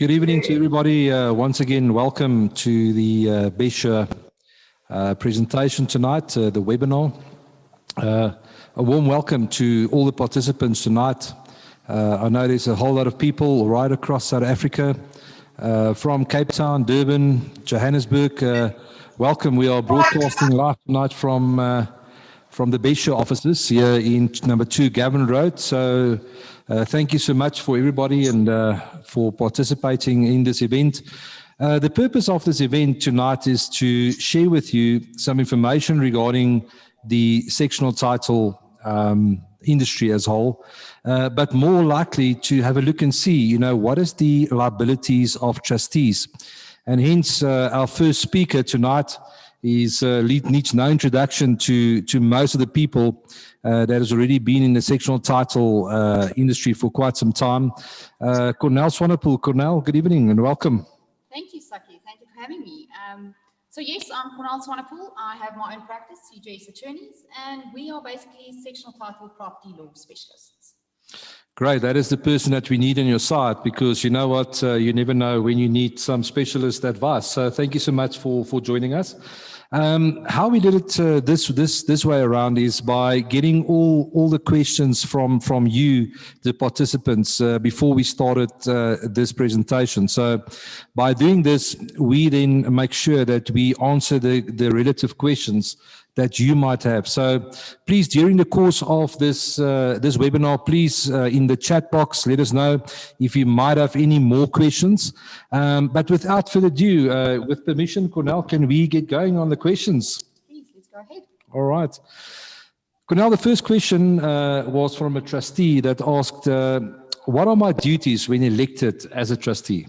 Good evening to everybody. Once again, welcome to the BestSure presentation tonight, the webinar. A warm welcome to all the participants tonight. I know there's a whole lot of people right across South Africa, from Cape Town, Durban, Johannesburg. Welcome. We are broadcasting live tonight from the BestSure offices here in number 2 Gavin Road. So thank you so much for everybody and for participating in this event. The purpose of this event tonight is to share with you some information regarding the sectional title industry as a whole, but more likely to have a look and see, what is the liabilities of trustees. And hence our first speaker tonight is needs no introduction to most of the people that has already been in the sectional title industry for quite some time. Cornel Swanepoel. Cornel, good evening and welcome. Thank you, Saki. Thank you for having me. So yes, I'm Cornel Swanepoel. I have my own practice, CJ's Attorneys, and we are basically sectional title property law specialists. Great. That is the person that we need on your side, because you know what, you never know when you need some specialist advice. So thank you so much for joining us. How we did it this way around is by getting all the questions from you, the participants, before we started this presentation. So by doing this, we then make sure that we answer the relative questions that you might have. So please, during the course of this webinar, please in the chat box, let us know if you might have any more questions. But without further ado, with permission, Cornel, can we get going on the questions? Please, let's go ahead. All right. Cornel, the first question was from a trustee that asked, what are my duties when elected as a trustee?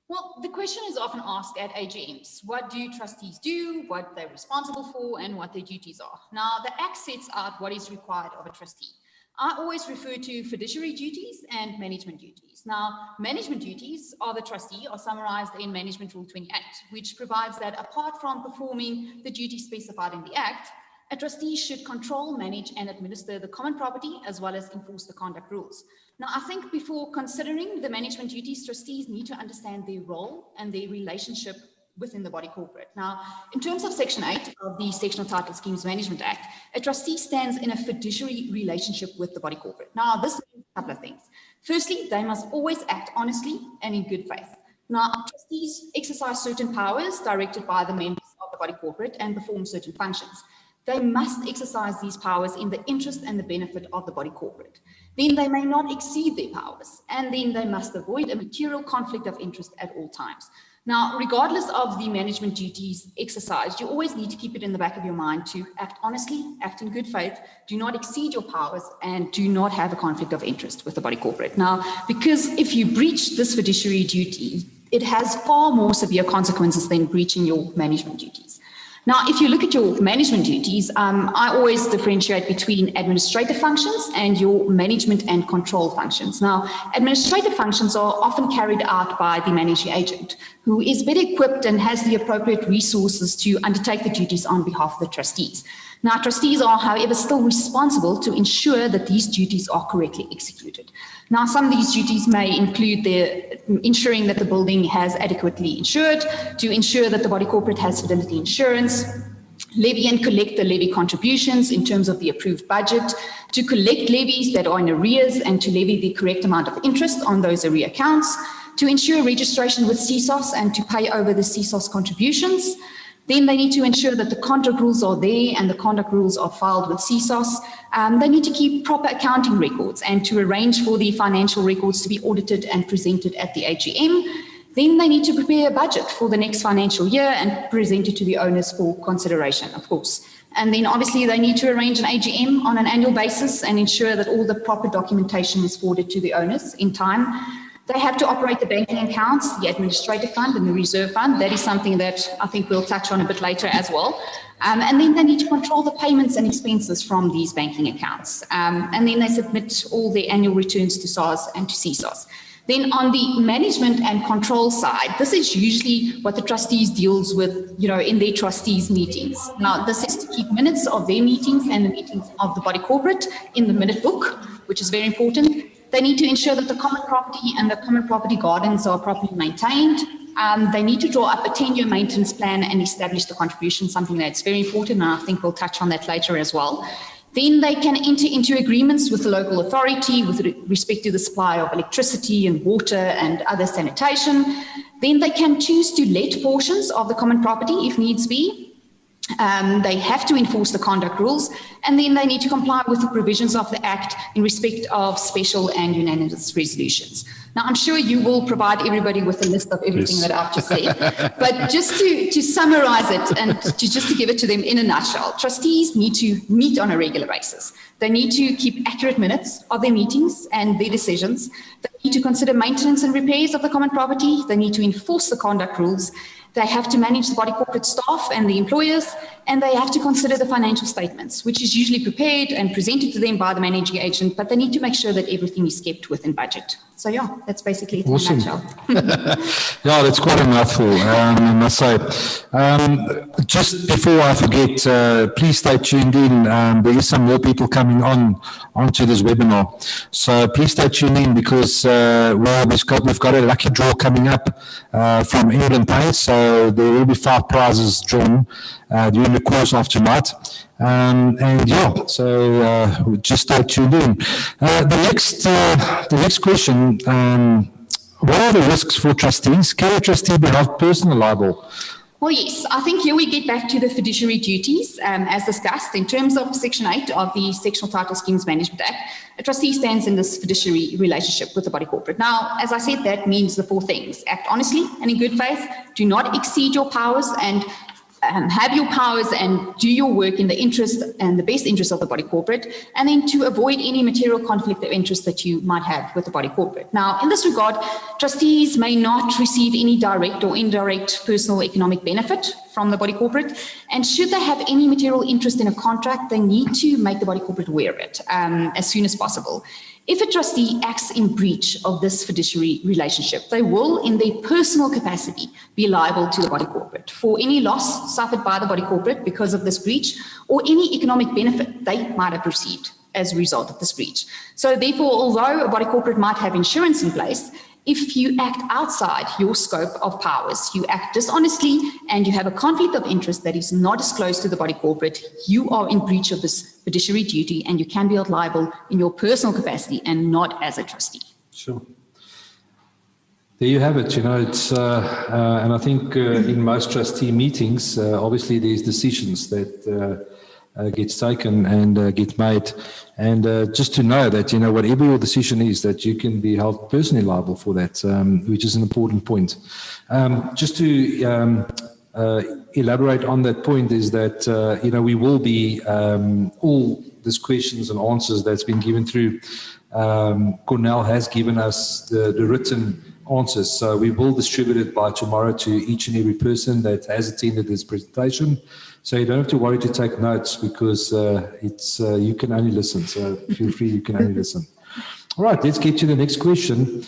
Well, the question is often asked at AGMs. What do trustees do, what they're responsible for, and what their duties are? Now, the Act sets out what is required of a trustee. I always refer to fiduciary duties and management duties. Now, management duties of the trustee are summarized in Management Rule 28, which provides that apart from performing the duties specified in the Act, a trustee should control, manage, and administer the common property as well as enforce the conduct rules. Now, I think before considering the management duties, trustees need to understand their role and their relationship within the body corporate. Now, in terms of Section 8 of the Sectional Title Schemes Management Act, a trustee stands in a fiduciary relationship with the body corporate. Now, this means a couple of things. Firstly, they must always act honestly and in good faith. Now, trustees exercise certain powers directed by the members of the body corporate and perform certain functions. They must exercise these powers in the interest and the benefit of the body corporate. Then they may not exceed their powers, and then they must avoid a material conflict of interest at all times. Now, regardless of the management duties exercised, you always need to keep it in the back of your mind to act honestly, act in good faith, do not exceed your powers, and do not have a conflict of interest with the body corporate. Now, because if you breach this fiduciary duty, it has far more severe consequences than breaching your management duties. Now, if you look at your management duties, I always differentiate between administrative functions and your management and control functions. Now, administrative functions are often carried out by the managing agent, who is better equipped and has the appropriate resources to undertake the duties on behalf of the trustees. Now, trustees are, however, still responsible to ensure that these duties are correctly executed. Now, some of these duties may include ensuring that the building has adequately insured, to ensure that the body corporate has fidelity insurance, levy and collect the levy contributions in terms of the approved budget, to collect levies that are in arrears and to levy the correct amount of interest on those arrear accounts, to ensure registration with CSOS and to pay over the CSOS contributions. Then they need to ensure that the conduct rules are there and the conduct rules are filed with CSOS. They need to keep proper accounting records and to arrange for the financial records to be audited and presented at the AGM. Then they need to prepare a budget for the next financial year and present it to the owners for consideration, of course. And then obviously they need to arrange an AGM on an annual basis and ensure that all the proper documentation is forwarded to the owners in time. They have to operate the banking accounts, the administrative fund and the reserve fund. That is something that I think we'll touch on a bit later as well. And then they need to control the payments and expenses from these banking accounts. And then they submit all their annual returns to SARS and to CSOS. Then on the management and control side, this is usually what the trustees deals with, in their trustees meetings. Now, this is to keep minutes of their meetings and the meetings of the body corporate in the minute book, which is very important. They need to ensure that the common property and the common property gardens are properly maintained. They need to draw up a 10-year maintenance plan and establish the contribution, something that's very important, and I think we'll touch on that later as well. Then they can enter into agreements with the local authority with respect to the supply of electricity and water and other sanitation. Then they can choose to let portions of the common property if needs be. They have to enforce the conduct rules, and then they need to comply with the provisions of the Act in respect of special and unanimous resolutions. Now, I'm sure you will provide everybody with a list of everything that I've just said, but just to summarize it and just to give it to them in a nutshell, trustees need to meet on a regular basis. They need to keep accurate minutes of their meetings and their decisions. They need to consider maintenance and repairs of the common property. They need to enforce the conduct rules. They have to manage the body corporate staff and the employers, and they have to consider the financial statements, which is usually prepared and presented to them by the managing agent, but they need to make sure that everything is kept within budget. So yeah, that's basically it in a nutshell. Yeah, that's quite a mouthful, I must say. Just before I forget, please stay tuned in. There is some more people coming onto this webinar. So please stay tuned in because we've got a lucky draw coming up from England Paints. So there will be 5 prizes drawn during the course of tonight. And yeah, so just stay tuned in. The next question, what are the risks for trustees? Can a trustee be held personally liable? Well, yes, I think here we get back to the fiduciary duties as discussed in terms of Section 8 of the Sectional Title Schemes Management Act. A trustee stands in this fiduciary relationship with the body corporate. Now, as I said, that means the 4 things. Act honestly and in good faith, do not exceed your powers, and have your powers and do your work in the interest and the best interest of the body corporate, and then to avoid any material conflict of interest that you might have with the body corporate. Now, in this regard, trustees may not receive any direct or indirect personal economic benefit from the body corporate, and should they have any material interest in a contract, they need to make the body corporate aware of it as soon as possible. If a trustee acts in breach of this fiduciary relationship, they will, in their personal capacity, be liable to the body corporate for any loss suffered by the body corporate because of this breach, or any economic benefit they might have received as a result of this breach. So therefore, although a body corporate might have insurance in place, if you act outside your scope of powers, you act dishonestly, and you have a conflict of interest that is not disclosed to the body corporate, you are in breach of this fiduciary duty, and you can be held liable in your personal capacity and not as a trustee. Sure. There you have it. It's and I think in most trustee meetings, obviously there's decisions that gets taken and get made, and just to know that whatever your decision is, that you can be held personally liable for that, which is an important point. Just to elaborate on that point is that we will be all these questions and answers that's been given through. Cornell has given us the written answers, so we will distribute it by tomorrow to each and every person that has attended this presentation. So you don't have to worry to take notes, because it's you can only listen. So feel free, you can only listen. All right, let's get to the next question.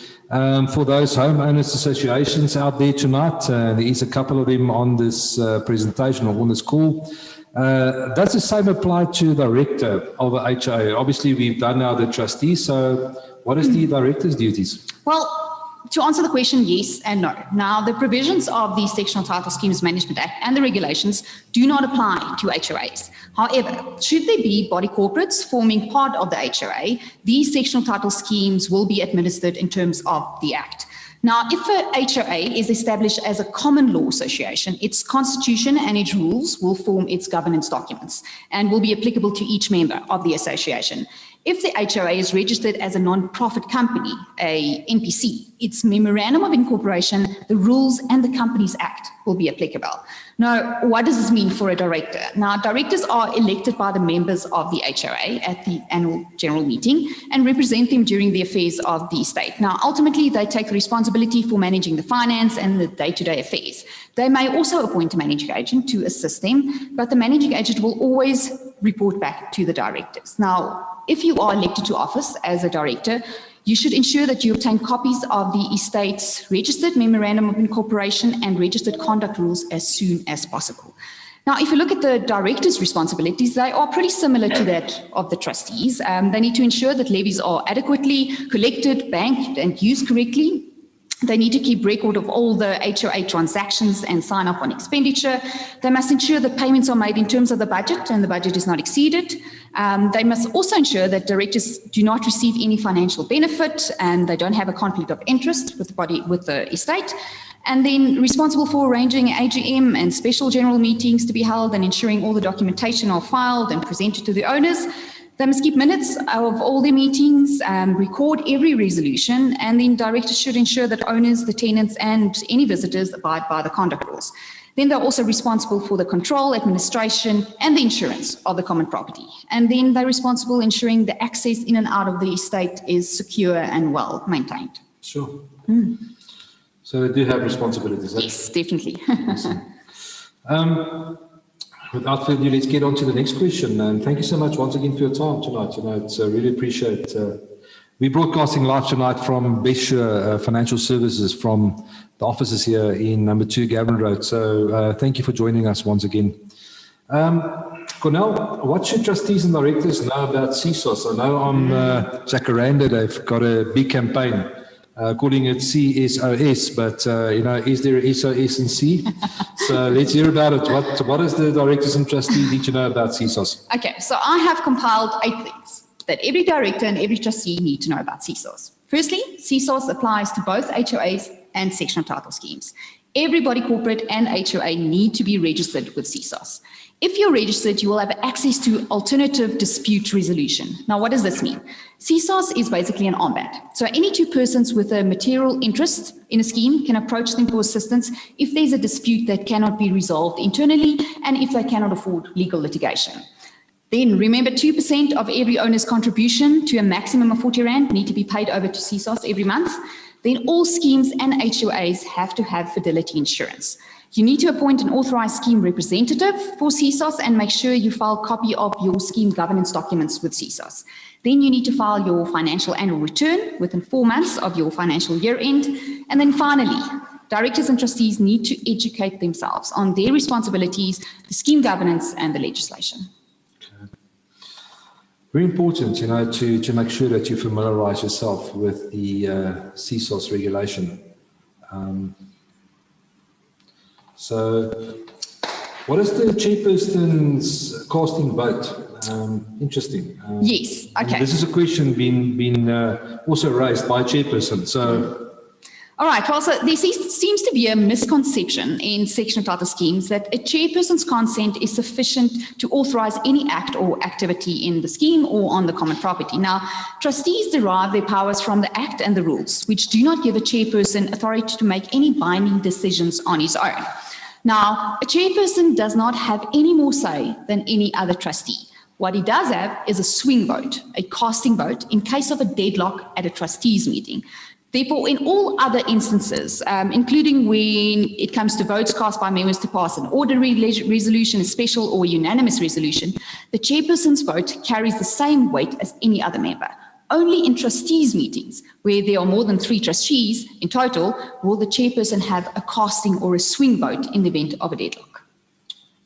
For those homeowners associations out there tonight, there is a couple of them on this presentation or on this call. Does the same apply to the director of the HOA? Obviously, we've done now the trustee, so what is the director's duties? Well, to answer the question, yes and no. Now, the provisions of the Sectional Title Schemes Management Act and the regulations do not apply to HOAs. However, should there be body corporates forming part of the HOA, these sectional title schemes will be administered in terms of the Act. Now, if a HOA is established as a common law association, its constitution and its rules will form its governance documents and will be applicable to each member of the association. If the HOA is registered as a non-profit company, a NPC, its memorandum of incorporation, the rules and the Companies Act will be applicable. Now, what does this mean for a director? Now, directors are elected by the members of the HOA at the annual general meeting and represent them during the affairs of the estate. Now, ultimately, they take the responsibility for managing the finance and the day-to-day affairs. They may also appoint a managing agent to assist them, but the managing agent will always report back to the directors. Now, if you are elected to office as a director, you should ensure that you obtain copies of the estate's registered memorandum of incorporation and registered conduct rules as soon as possible. Now, if you look at the directors' responsibilities, they are pretty similar to that of the trustees. They need to ensure that levies are adequately collected, banked, and used correctly. They need to keep record of all the HOA transactions and sign up on expenditure. They must ensure that payments are made in terms of the budget and the budget is not exceeded. They must also ensure that directors do not receive any financial benefit and they don't have a conflict of interest with the estate. And then responsible for arranging AGM and special general meetings to be held and ensuring all the documentation are filed and presented to the owners. They must keep minutes of all their meetings, record every resolution, and then directors should ensure that owners, the tenants, and any visitors abide by the conduct rules. Then they're also responsible for the control, administration, and the insurance of the common property. And then they're responsible ensuring the access in and out of the estate is secure and well maintained. Sure. So they do have responsibilities. Yes, definitely. Without further ado, let's get on to the next question. And thank you so much once again for your time tonight. It's really appreciate. We're broadcasting live tonight from BestSure Financial Services from the offices here in number 2 Gavin Road. So thank you for joining us once again. Cornell, what should trustees and directors know about CSOS? I know on Jacaranda they've got a big campaign calling it CSOS, but is there a SOS and C? So let's hear about it. What does the directors and trustees need to know about CSOS? Okay, so I have compiled 8 things that every director and every trustee need to know about CSOS. Firstly, CSOS applies to both HOAs and sectional title schemes. Every body corporate and HOA need to be registered with CSOS. If you're registered, you will have access to alternative dispute resolution. Now, what does this mean? CSOS is basically an OMBAT. So any 2 persons with a material interest in a scheme can approach them for assistance if there's a dispute that cannot be resolved internally and if they cannot afford legal litigation. Then remember, 2% of every owner's contribution to a maximum of 40 Rand need to be paid over to CSOS every month. Then all schemes and HOAs have to have fidelity insurance. You need to appoint an authorized scheme representative for CSOS and make sure you file a copy of your scheme governance documents with CSOS. Then you need to file your financial annual return within 4 months of your financial year end. And then finally, directors and trustees need to educate themselves on their responsibilities, the scheme governance and the legislation. Okay. Very important, to make sure that you familiarize yourself with the CSOS regulation. So, what is the chairperson's casting vote? Interesting. Yes, okay. This is a question been also raised by chairperson. So, all right, well, so there seems to be a misconception in sectional title schemes that a chairperson's consent is sufficient to authorize any act or activity in the scheme or on the common property. Now, trustees derive their powers from the Act and the rules, which do not give a chairperson authority to make any binding decisions on his own. Now, a chairperson does not have any more say than any other trustee. What he does have is a swing vote, a casting vote, in case of a deadlock at a trustees meeting. Therefore, in all other instances, including when it comes to votes cast by members to pass an ordinary resolution, a special or unanimous resolution, the chairperson's vote carries the same weight as any other member. Only in trustees meetings, where there are more than 3 trustees in total, will the chairperson have a casting or a swing vote in the event of a deadlock.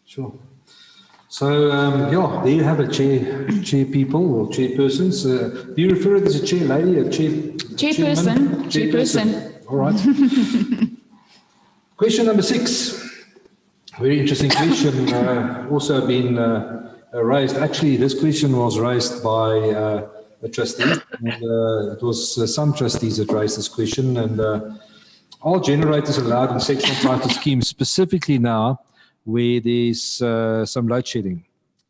Sure. So, there you have it, chair people or chairpersons. Do you refer to it as a chair lady, a chairperson? Chairperson. All right. Question number 6. Very interesting question. Also been raised. Actually, this question was raised by a trustee. And, it was some trustees that raised this question. And are generators allowed in sectional title schemes, specifically now, where there's some load shedding?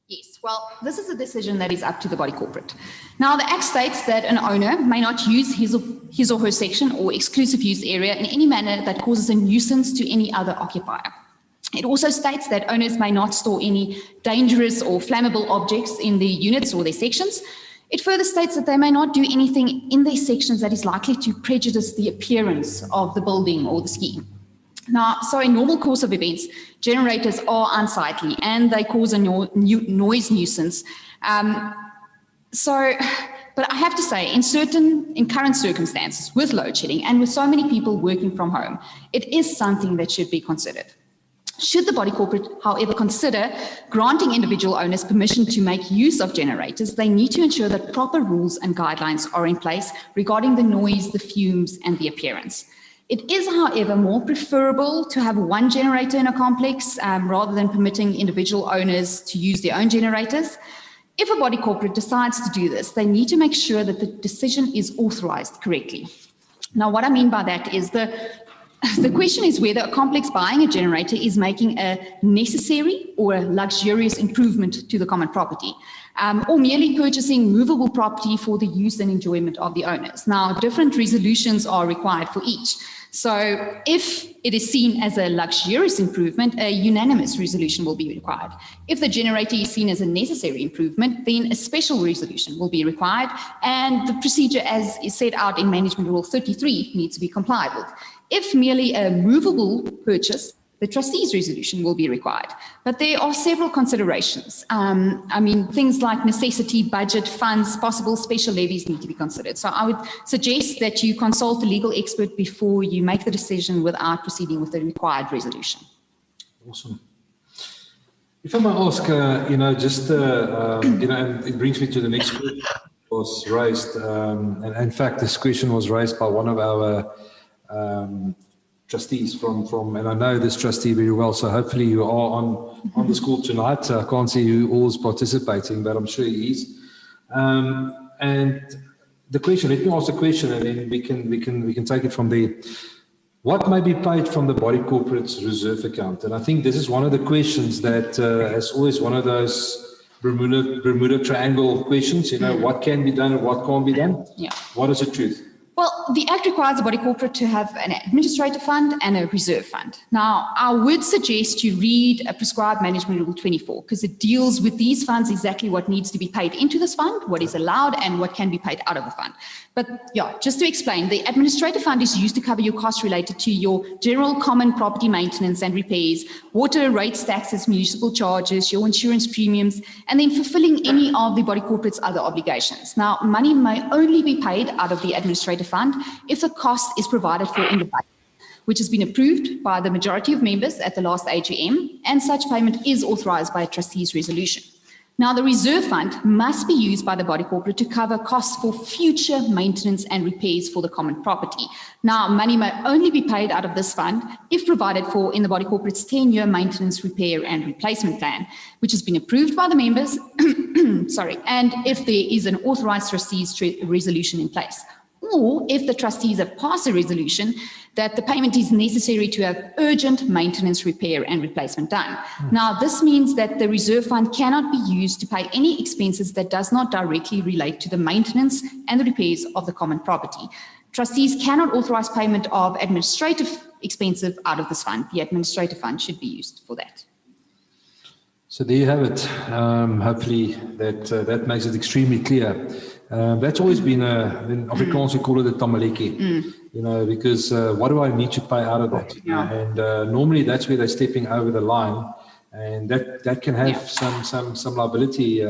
Yes, well, this is a decision that is up to the body corporate. Now, the Act states that an owner may not use his or her section or exclusive use area in any manner that causes a nuisance to any other occupier. It also states that owners may not store any dangerous or flammable objects in their units or their sections. It further states that they may not do anything in their sections that is likely to prejudice the appearance of the building or the scheme. Now, so in normal course of events, generators are unsightly and they cause a noise nuisance. But I have to say, in current circumstances with load shedding and with so many people working from home, it is something that should be considered. Should the body corporate, however, consider granting individual owners permission to make use of generators, they need to ensure that proper rules and guidelines are in place regarding the noise, the fumes, and the appearance. It is, however, more preferable to have one generator in a complex rather than permitting individual owners to use their own generators. If a body corporate decides to do this, they need to make sure that the decision is authorized correctly. Now, what I mean by that is the question is whether a complex buying a generator is making a necessary or a luxurious improvement to the common property, or merely purchasing movable property for the use and enjoyment of the owners. Now, different resolutions are required for each. So if it is seen as a luxurious improvement, a unanimous resolution will be required. If the generator is seen as a necessary improvement, then a special resolution will be required, and the procedure as is set out in Management Rule 33 needs to be complied with. If merely a movable purchase, the trustees' resolution will be required. But there are several considerations. Things like necessity, budget, funds, possible special levies need to be considered. So I would suggest that you consult a legal expert before you make the decision without proceeding with the required resolution. Awesome. If I might ask, and it brings me to the next question that was raised. And in fact, this question was raised by one of our trustees from, and I know this trustee very well, so hopefully you are on the call tonight. I can't see who all is participating, but I'm sure he is. And the question, let me ask the question, and then we can take it from there. What may be paid from the body corporate's reserve account? And I think this is one of the questions that is always one of those Bermuda Triangle questions. What can be done and what can't be done? Yeah. What is the truth? Well, the Act requires a body corporate to have an administrative fund and a reserve fund. Now, I would suggest you read a prescribed Management Rule 24 because it deals with these funds, exactly what needs to be paid into this fund, what is allowed, and what can be paid out of the fund. But yeah, just to explain, the administrative fund is used to cover your costs related to your general common property maintenance and repairs, water rates, taxes, municipal charges, your insurance premiums, and then fulfilling any of the body corporate's other obligations. Now, money may only be paid out of the administrative fund if the cost is provided for in the budget, which has been approved by the majority of members at the last AGM, and such payment is authorized by a trustee's resolution. Now, the reserve fund must be used by the body corporate to cover costs for future maintenance and repairs for the common property. Now, money may only be paid out of this fund if provided for in the body corporate's 10-year maintenance, repair and replacement plan, which has been approved by the members, and if there is an authorized trustees resolution in place. Or if the trustees have passed a resolution that the payment is necessary to have urgent maintenance, repair and replacement done. Now, this means that the reserve fund cannot be used to pay any expenses that does not directly relate to the maintenance and the repairs of the common property. Trustees cannot authorize payment of administrative expenses out of this fund. The administrative fund should be used for that. So there you have it. Hopefully that makes it extremely clear. That's always been in Afrikaans we call it a tamaleki, because what do I need to pay out of that? Yeah. And normally that's where they're stepping over the line, and that can have some liability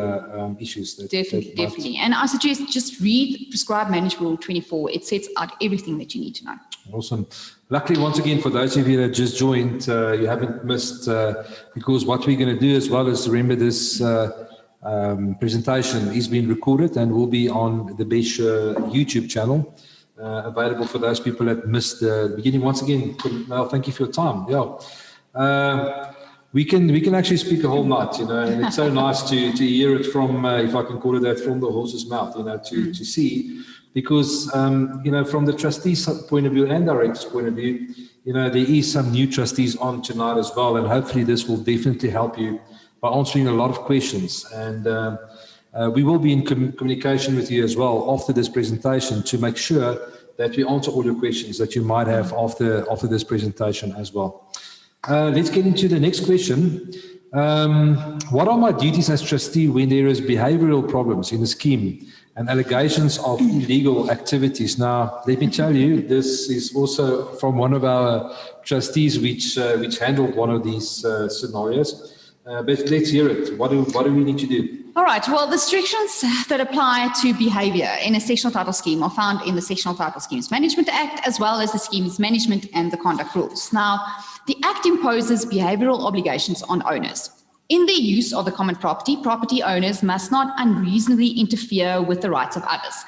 issues. Definitely. And I suggest just read prescribed Management Rule 24. It sets out everything that you need to know. Awesome. Luckily, once again, for those of you that just joined, you haven't missed, because what we're going to do as well is remember this presentation is being recorded and will be on the BestSure YouTube channel, available for those people that missed the beginning. Once again, Mel, thank you for your time. We can actually speak a whole night, and it's so nice to hear it from, if I can call it that, from the horse's mouth, to see. Because, from the trustees' point of view and director's point of view, there is some new trustees on tonight as well, and hopefully this will definitely help you by answering a lot of questions. And we will be in communication with you as well after this presentation to make sure that we answer all your questions that you might have after this presentation as well. Let's get into the next question. What are my duties as trustee when there is behavioral problems in the scheme and allegations of illegal activities? Now, let me tell you, this is also from one of our trustees which handled one of these scenarios. But let's hear it. What do we need to do? All right, well, the restrictions that apply to behavior in a sectional title scheme are found in the Sectional Title Schemes Management Act, as well as the Schemes Management and the Conduct Rules. Now, the Act imposes behavioral obligations on owners. In their use of the common property, property owners must not unreasonably interfere with the rights of others.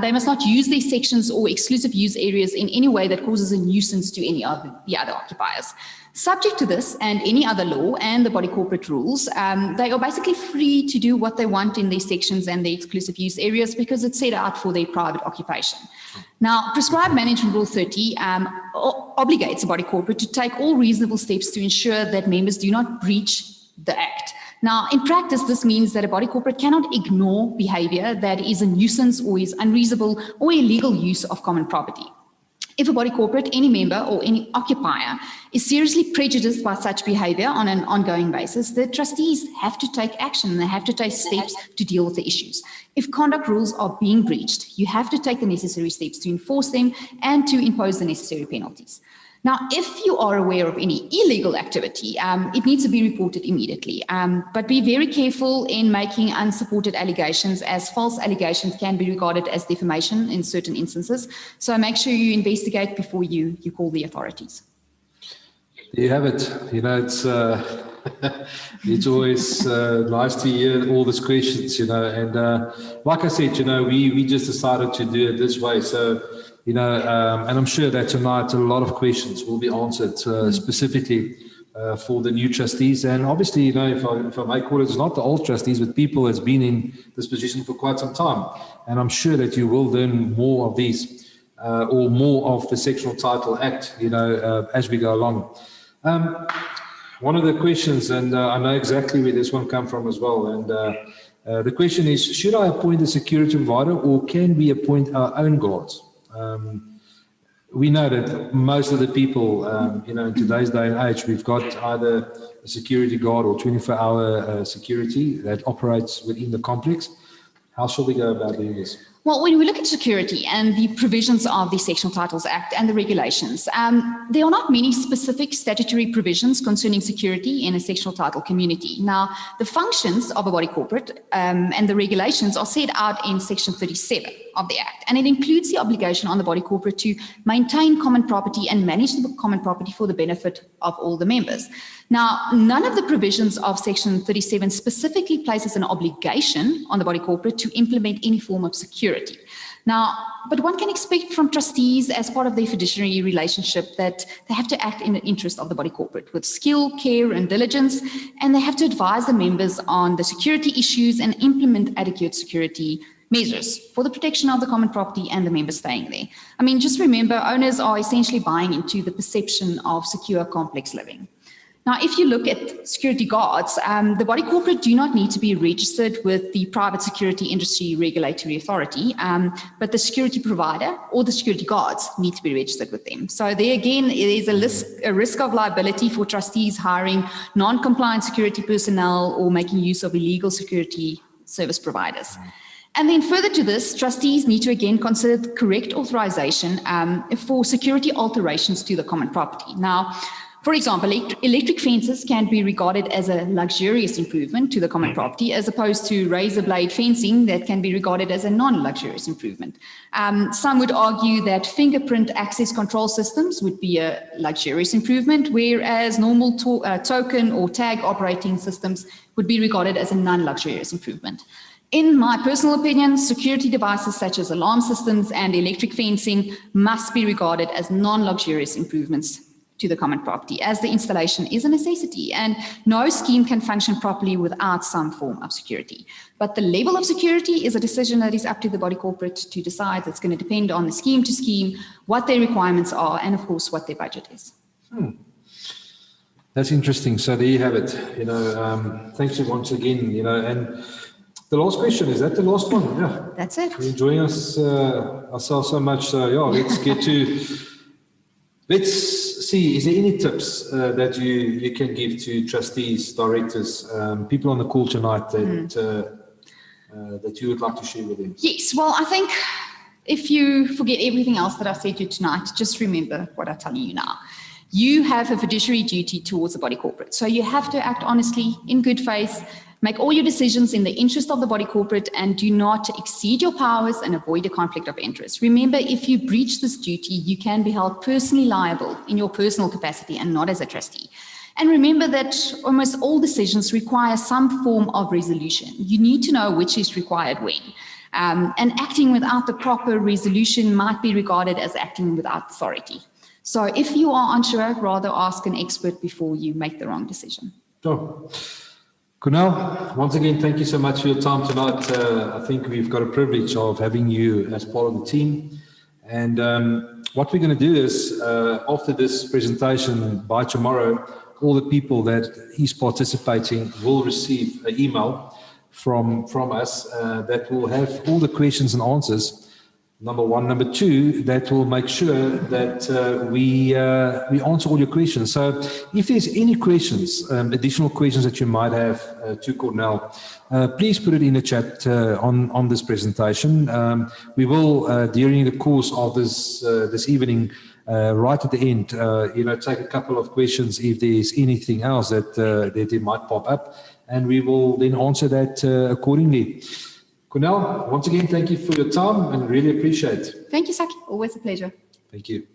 They must not use these sections or exclusive use areas in any way that causes a nuisance to any of the other occupiers. Subject to this and any other law and the body corporate rules, they are basically free to do what they want in these sections and the exclusive use areas because it's set out for their private occupation. Now, Prescribed Management Rule 30 obligates a body corporate to take all reasonable steps to ensure that members do not breach the Act. Now, in practice, this means that a body corporate cannot ignore behavior that is a nuisance or is unreasonable or illegal use of common property. If a body corporate, any member or any occupier is seriously prejudiced by such behavior on an ongoing basis, the trustees have to take action and they have to take steps to deal with the issues. If conduct rules are being breached, you have to take the necessary steps to enforce them and to impose the necessary penalties. Now, if you are aware of any illegal activity, it needs to be reported immediately. But be very careful in making unsupported allegations, as false allegations can be regarded as defamation in certain instances. So make sure you investigate before you call the authorities. There you have it. You know, it's it's always nice to hear all these questions, you know, and like I said, you know, we just decided to do it this way. So, you know, and I'm sure that tonight a lot of questions will be answered specifically for the new trustees. And obviously, you know, if I may call it, it's not the old trustees, but people that's been in this position for quite some time. And I'm sure that you will learn more of these or more of the Sectional Title Act, you know, as we go along. One of the questions, and I know exactly where this one come from as well, and the question is, should I appoint a security provider or can we appoint our own guards? We know that most of the people, you know, in today's day and age, we've got either a security guard or 24-hour security that operates within the complex. How shall we go about doing this? Well, when we look at security and the provisions of the Sectional Titles Act and the regulations, there are not many specific statutory provisions concerning security in a sectional title community. Now, the functions of a body corporate and the regulations are set out in Section 37 of the Act, and it includes the obligation on the body corporate to maintain common property and manage the common property for the benefit of all the members. Now, none of the provisions of Section 37 specifically places an obligation on the body corporate to implement any form of security. Now, but one can expect from trustees as part of their fiduciary relationship that they have to act in the interest of the body corporate with skill, care, and diligence, and they have to advise the members on the security issues and implement adequate security measures for the protection of the common property and the members staying there. I mean, just remember, owners are essentially buying into the perception of secure, complex living. Now, if you look at security guards, the body corporate do not need to be registered with the Private Security Industry Regulatory Authority, but the security provider or the security guards need to be registered with them. So there again, there's a risk of liability for trustees hiring non-compliant security personnel or making use of illegal security service providers. And then further to this, trustees need to again consider the correct authorization for security alterations to the common property. Now, for example, electric fences can be regarded as a luxurious improvement to the common property, as opposed to razor blade fencing that can be regarded as a non-luxurious improvement. Some would argue that fingerprint access control systems would be a luxurious improvement, whereas normal token or tag operating systems would be regarded as a non-luxurious improvement. In my personal opinion, security devices such as alarm systems and electric fencing must be regarded as non-luxurious improvements to the common property, as the installation is a necessity and no scheme can function properly without some form of security. But the level of security is a decision that is up to the body corporate to decide. It's going to depend on the scheme to scheme, what their requirements are, and of course what their budget is. That's interesting. So there you have it. You know, thanks once again. You know, and the last question, is that the last one? Yeah, that's it. We're enjoying ourselves so much. So yeah, let's get to. Let's see, is there any tips that you can give to trustees, directors, people on the call tonight that you would like to share with them? Yes, well, I think if you forget everything else that I've said to you tonight, just remember what I'm telling you now. You have a fiduciary duty towards the body corporate. So you have to act honestly, in good faith, Make all your decisions in the interest of the body corporate and do not exceed your powers and avoid a conflict of interest. Remember, if you breach this duty, you can be held personally liable in your personal capacity and not as a trustee. And remember that almost all decisions require some form of resolution. You need to know which is required when. And acting without the proper resolution might be regarded as acting without authority. So if you are unsure, rather ask an expert before you make the wrong decision. Sure. Cornell, once again, thank you so much for your time tonight. I think we've got a privilege of having you as part of the team. And what we're going to do is, after this presentation, by tomorrow, all the people that is participating will receive an email from us that will have all the questions and answers. Number one. Number two, that will make sure that we answer all your questions. So if there's any questions, additional questions that you might have to Cornell, please put it in the chat on this presentation. We will, during the course of this evening, right at the end, take a couple of questions if there's anything else that might pop up, and we will then answer that accordingly. Cornell, once again, thank you for your time and really appreciate it. Thank you, Saki. Always a pleasure. Thank you.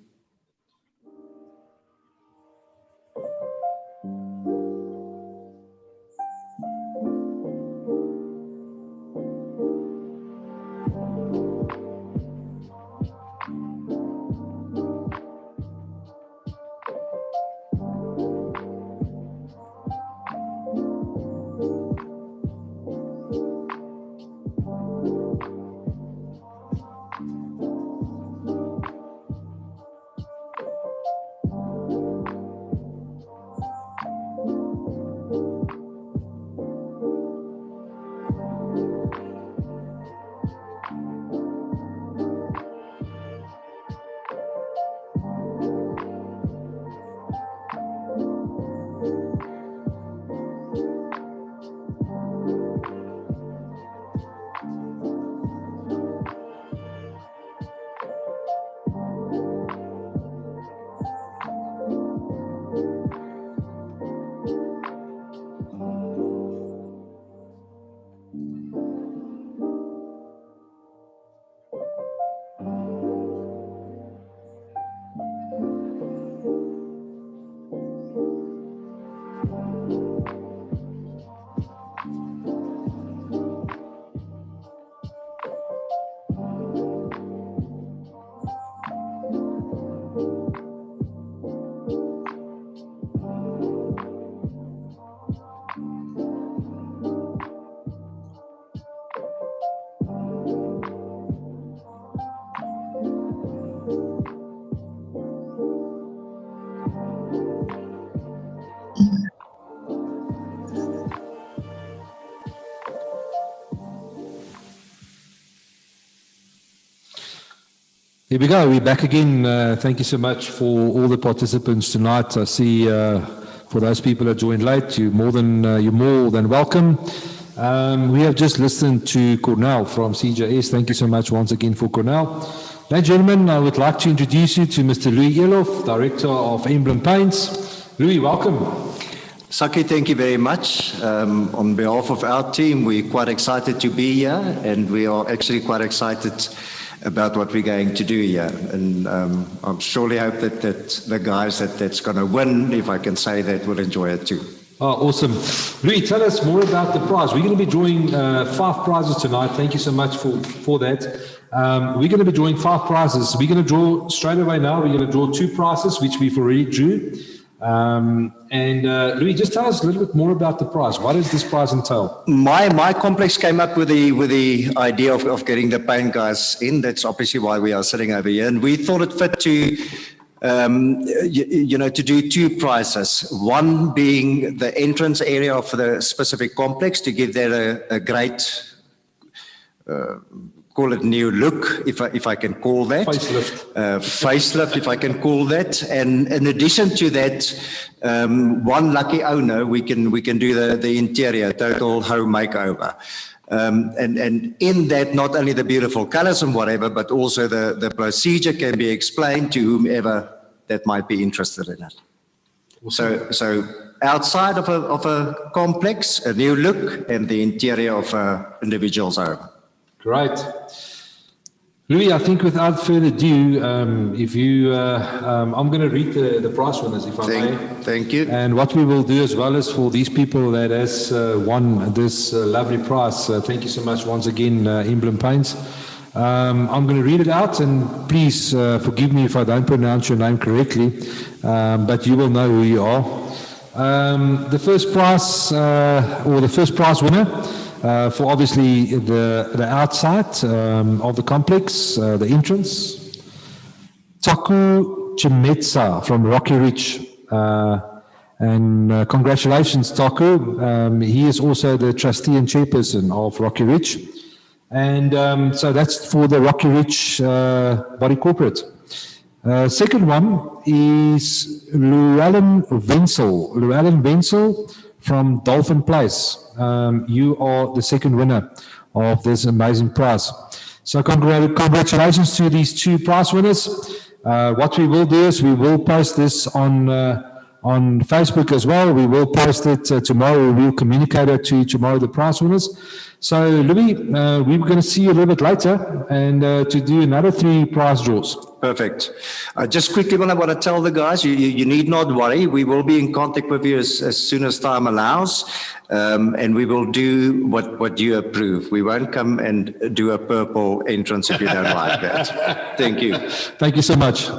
Here we go. We're back again. Thank you so much for all the participants tonight. I see for those people that joined late, you're more than welcome. We have just listened to Cornell from CJS. Thank you so much once again for Cornell. Ladies and gentlemen, I would like to introduce you to Mr. Louis Elof, Director of Emblem Paints. Louis, welcome. Saki, thank you very much. On behalf of our team, we're quite excited to be here, and we are actually quite excited about what we're going to do here. And I surely hope that the guys that's going to win, if I can say that, will enjoy it too. Oh, awesome. Louis, tell us more about the prize. We're going to be drawing 5 prizes tonight. Thank you so much for that. We're going to be drawing 5 prizes. We're going to draw straight away now. We're going to draw 2 prizes, which we've already drew. Louis, just tell us a little bit more about the prize. What does this prize entail? My complex came up with the idea of getting the paint guys in. That's obviously why we are sitting over here. And we thought it fit to, to do 2 prizes. One being the entrance area of the specific complex, to give that a great, call it new look, if I can call that. Facelift. Facelift, if I can call that. And in addition to that, one lucky owner, we can do the interior, total home makeover. And in that, not only the beautiful colors and whatever, but also the procedure can be explained to whomever that might be interested in it. Awesome. So outside of a complex, a new look, and the interior of an individual's home. Great. Louis, I think without further ado, I'm going to read the prize winners, if I may. Thank you. And what we will do as well is for these people that has won this lovely prize, thank you so much once again, Emblem Paints. I'm going to read it out, and please forgive me if I don't pronounce your name correctly, but you will know who you are. The first prize, or the first prize winner, for obviously the outside of the complex, the entrance, Taku Chimetsa from Rocky Ridge. And congratulations, Taku. He is also the trustee and chairperson of Rocky Ridge. And so that's for the Rocky Ridge body corporate. Second one is Llewellyn Wenzel. Llewellyn Wenzel from Dolphin Place. You are the second winner of this amazing prize. So congratulations to these two prize winners. What we will do is we will post this on Facebook as well. We will post it tomorrow. We will communicate it to you tomorrow, the prize winners. So Louis, we're going to see you a little bit later and to do another 3 prize draws. Perfect. Just quickly, what I want to tell the guys, you need not worry. We will be in contact with you as soon as time allows, and we will do what you approve. We won't come and do a purple entrance if you don't like that. Thank you. Thank you so much.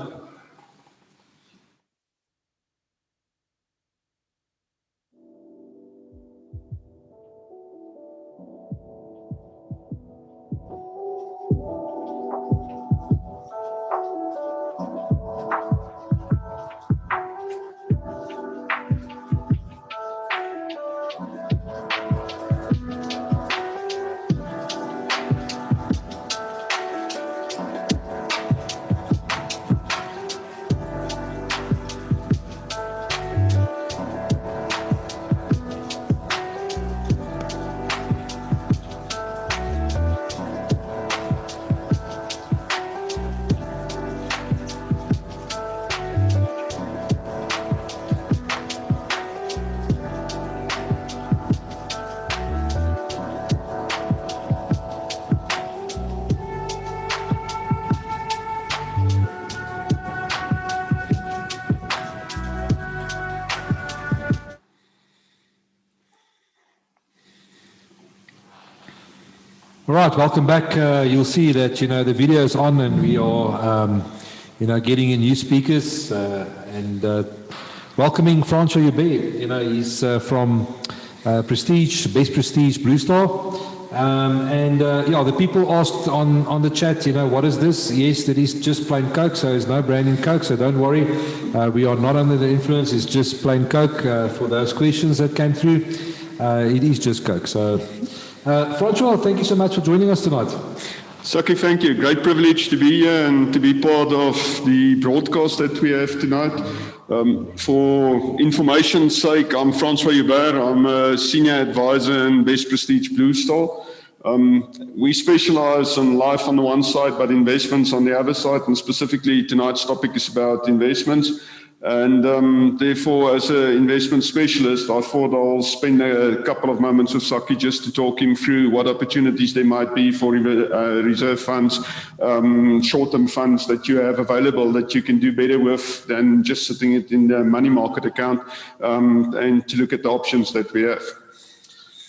All right, welcome back. You'll see that, the video is on and we are, getting in new speakers and welcoming Francois Joubert. He's from Prestige, Best Prestige Blue Star. The people asked on the chat, what is this? Yes, that is just plain Coke, so there's no brand in Coke, so don't worry. We are not under the influence, it's just plain Coke. For those questions that came through, it is just Coke. So. Francois, thank you so much for joining us tonight. Saki, thank you. Great privilege to be here and to be part of the broadcast that we have tonight. For information's sake, I'm Francois Joubert. I'm a senior advisor in Best Prestige Blue Star. We specialize on life on the one side, but investments on the other side, and specifically tonight's topic is about investments. And therefore, as an investment specialist, I thought I'll spend a couple of moments with Saki just to talk him through what opportunities there might be for reserve funds, short-term funds that you have available that you can do better with than just sitting it in the money market account, and to look at the options that we have.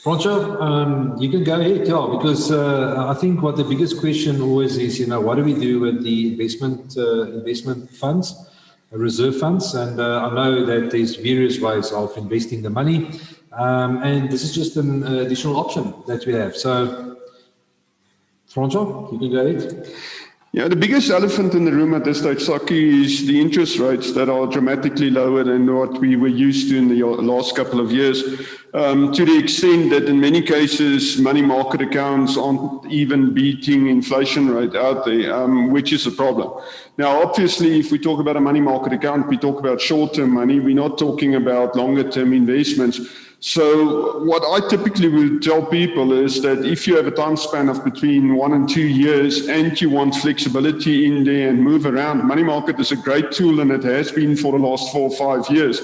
Francois, you can go ahead, because I think what the biggest question always is, what do we do with the investment funds? Reserve funds, and I know that there's various ways of investing the money, and this is just an additional option that we have. So, Francois, you can go ahead. Yeah, the biggest elephant in the room at this stage, Saki, is the interest rates that are dramatically lower than what we were used to in the last couple of years, to the extent that in many cases, money market accounts aren't even beating inflation rate out there, which is a problem. Now, obviously, if we talk about a money market account, we talk about short-term money. We're not talking about longer-term investments. So what I typically will tell people is that if you have a time span of between 1 and 2 years and you want flexibility in there and move around, money market is a great tool, and it has been for the last 4 or 5 years.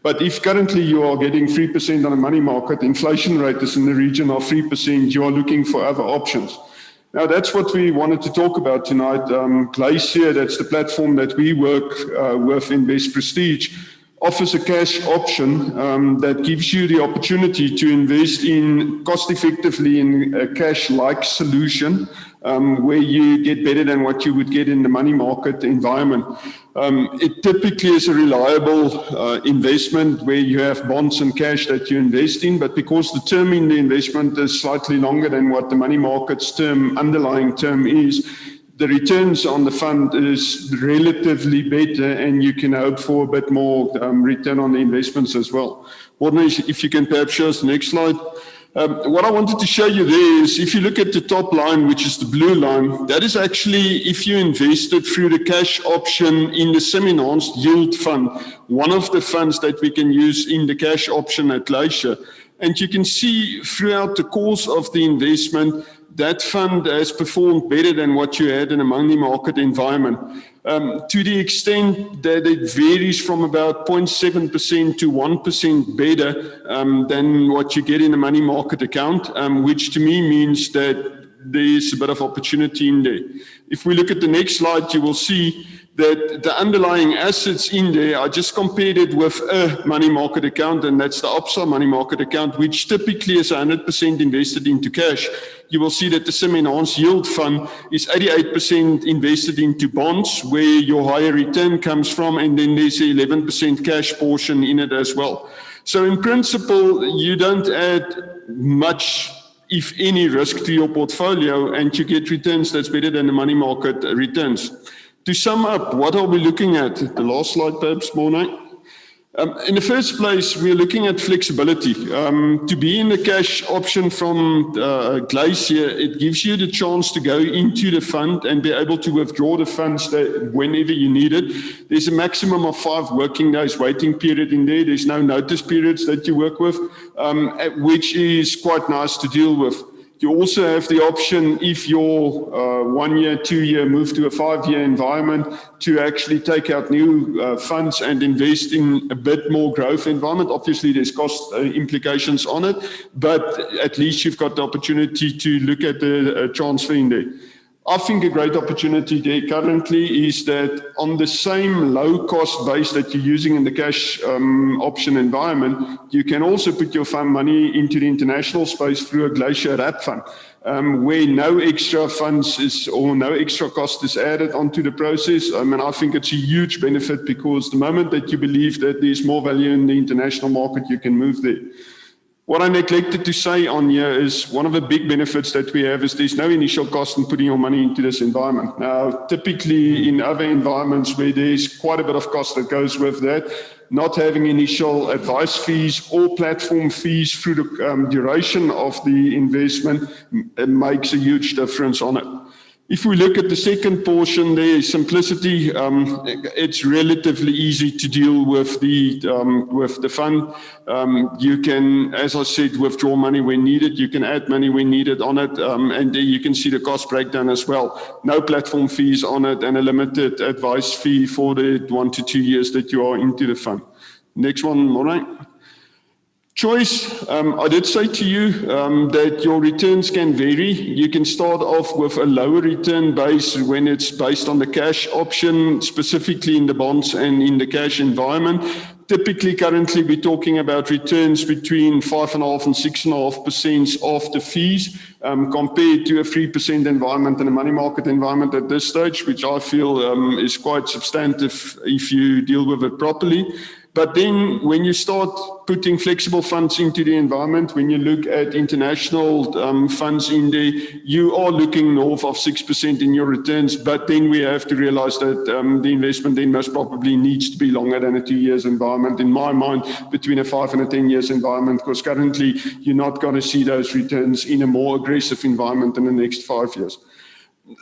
But if currently you are getting 3% on a money market, inflation rate is in the region of 3%, you are looking for other options. Now, that's what we wanted to talk about tonight. Glacier, that's the platform that we work with in Best Prestige, offers a cash option that gives you the opportunity to invest in cost-effectively in a cash-like solution where you get better than what you would get in the money market environment. It typically is a reliable investment where you have bonds and cash that you invest in, but because the term in the investment is slightly longer than what the money market's underlying term is, the returns on the fund is relatively better, and you can hope for a bit more return on the investments as well. Morne, if you can perhaps show us the next slide. What I wanted to show you there is, if you look at the top line, which is the blue line, that is actually if you invested through the cash option in the semi-enhanced yield fund, one of the funds that we can use in the cash option at Glacier. And you can see throughout the course of the investment, that fund has performed better than what you had in a money market environment. To the extent that it varies from about 0.7% to 1% better than what you get in a money market account, which to me means that there's a bit of opportunity in there. If we look at the next slide, you will see that the underlying assets in there, I just compared it with a money market account, and that's the Absa money market account, which typically is 100% invested into cash. You will see that the semi-enhanced yield fund is 88% invested into bonds, where your higher return comes from, and then there's an 11% cash portion in it as well. So in principle, you don't add much, if any, risk to your portfolio, and you get returns that's better than the money market returns. To sum up, what are we looking at? The last slide, perhaps, Morne. In the first place, we're looking at flexibility. To be in the cash option from Glacier, it gives you the chance to go into the fund and be able to withdraw the funds whenever you need it. There's a maximum of 5 working days waiting period in there. There's no notice periods that you work with, which is quite nice to deal with. You also have the option, if your 1 year, 2 year move to a 5 year environment, to actually take out new funds and invest in a bit more growth environment. Obviously, there's cost implications on it, but at least you've got the opportunity to look at the transfer in there. I think a great opportunity there currently is that on the same low-cost base that you're using in the cash option environment, you can also put your fund money into the international space through a Glacier Wrap fund, where no extra funds or no extra cost is added onto the process. And I think it's a huge benefit, because the moment that you believe that there's more value in the international market, you can move there. What I neglected to say on here is one of the big benefits that we have is there's no initial cost in putting your money into this environment. Now, typically in other environments where there's quite a bit of cost that goes with that, not having initial advice fees or platform fees through the duration of the investment, it makes a huge difference on it. If we look at the second portion there, simplicity, it's relatively easy to deal with the fund. You can, as I said, withdraw money when needed. You can add money when needed on it, and there you can see the cost breakdown as well. No platform fees on it, and a limited advice fee for the 1 to 2 years that you are into the fund. Next one, Morne. Choice, I did say to you that your returns can vary. You can start off with a lower return base when it's based on the cash option, specifically in the bonds and in the cash environment. Typically, currently, we're talking about returns between 5.5% and 6.5% after fees, compared to a 3% environment and a money market environment at this stage, which I feel is quite substantive if you deal with it properly. But then when you start putting flexible funds into the environment, when you look at international funds in there, you are looking north of 6% in your returns. But then we have to realize that the investment then most probably needs to be longer than a 2 years environment, in my mind, between a 5 and a 10 years environment, because currently you're not going to see those returns in a more aggressive environment in the next 5 years.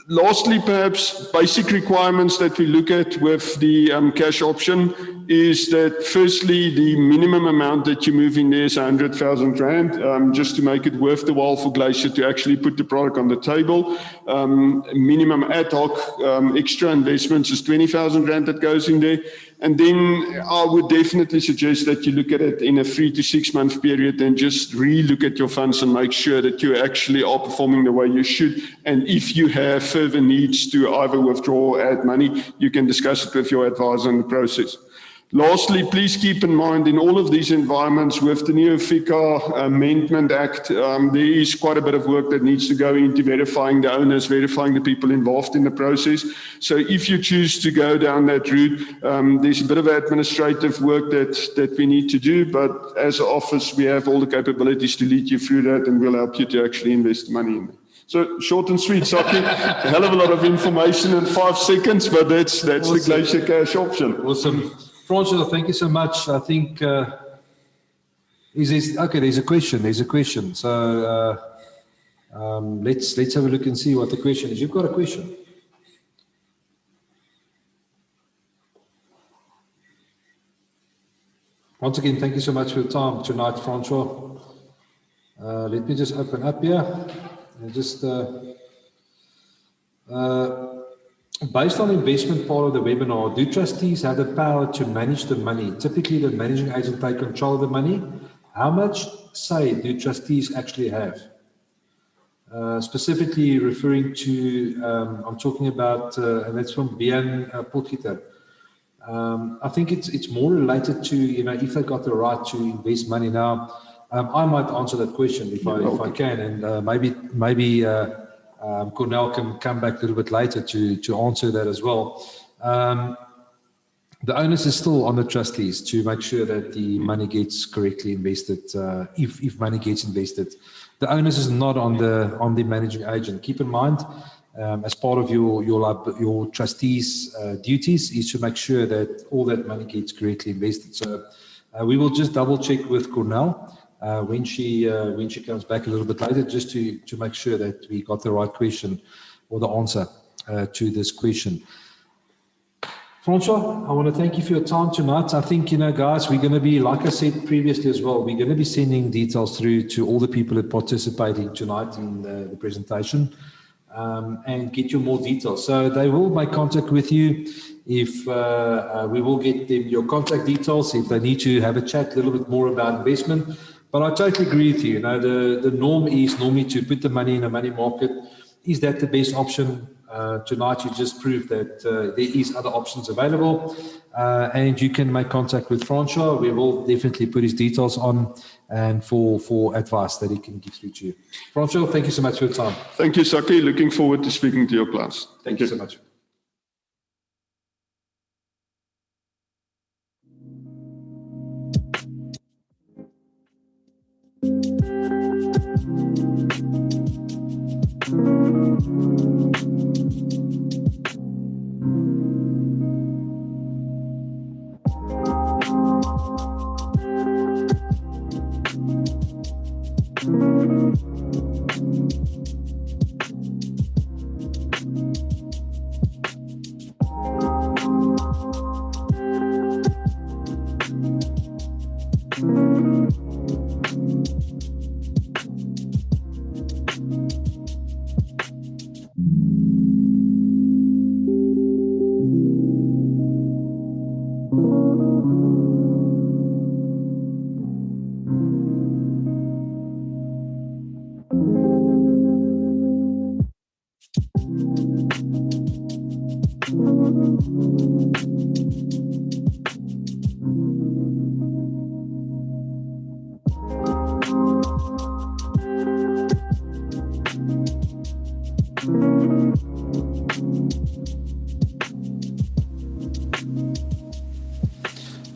Lastly, perhaps basic requirements that we look at with the cash option is that firstly, the minimum amount that you move in there is 100,000 Rand, just to make it worth the while for Glacier to actually put the product on the table. Minimum ad hoc extra investments is 20,000 Rand that goes in there. And then I would definitely suggest that you look at it in a 3 to 6 month period and just re-look at your funds and make sure that you actually are performing the way you should. And if you have further needs to either withdraw or add money, you can discuss it with your advisor in the process. Lastly, please keep in mind in all of these environments with the new FICA Amendment Act, there is quite a bit of work that needs to go into verifying the owners, verifying the people involved in the process. So if you choose to go down that route, there's a bit of administrative work that we need to do, but as an office, we have all the capabilities to lead you through that, and we'll help you to actually invest the money in it. So short and sweet, Saki, a hell of a lot of information in 5 seconds, but that's awesome. The Glacier Cash option. Awesome. Francois, thank you so much. I think, okay, there's a question. So let's have a look and see what the question is. You've got a question. Once again, thank you so much for your time tonight, Francois. Let me just open up here and just based on the investment part of the webinar, do trustees have the power to manage the money? Typically, the managing agent takes control of the money. How much say do trustees actually have? Specifically referring to, I'm talking about, and that's from Bian Potgieter. I think it's more related to, if they got the right to invest money now. I might answer that question if I can, and maybe Cornell can come back a little bit later to answer that as well. The onus is still on the trustees to make sure that the money gets correctly invested. If money gets invested, the onus is not on the managing agent. Keep in mind, as part of your trustees' duties is to make sure that all that money gets correctly invested. So we will just double check with Cornell when she comes back a little bit later, just to make sure that we got the right question or the answer to this question. Francois, I want to thank you for your time tonight. I think, guys, we're going to be, like I said previously as well, we're going to be sending details through to all the people that are participating tonight in the presentation, and get you more details. So they will make contact with you. If we will get them your contact details if they need to have a chat a little bit more about investment. But I totally agree with you. The norm is normally to put the money in a money market. Is that the best option? Tonight you just proved that there is other options available, and you can make contact with Francois. We will definitely put his details on and for advice that he can give through to you. Francois, thank you so much for your time. Thank you, Saki. Looking forward to speaking to your class. Thank you so much.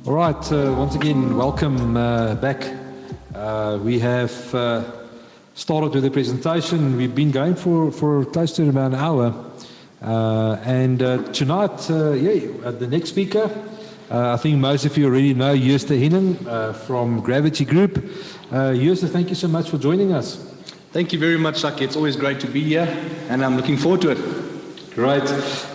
All right, once again, welcome back. We have started with the presentation. We've been going for close to about an hour. And tonight, the next speaker, I think most of you already know Jooste Henning from Gravity Group. Jooste, thank you so much for joining us. Thank you very much, Saki. It's always great to be here, and I'm looking forward to it. Great.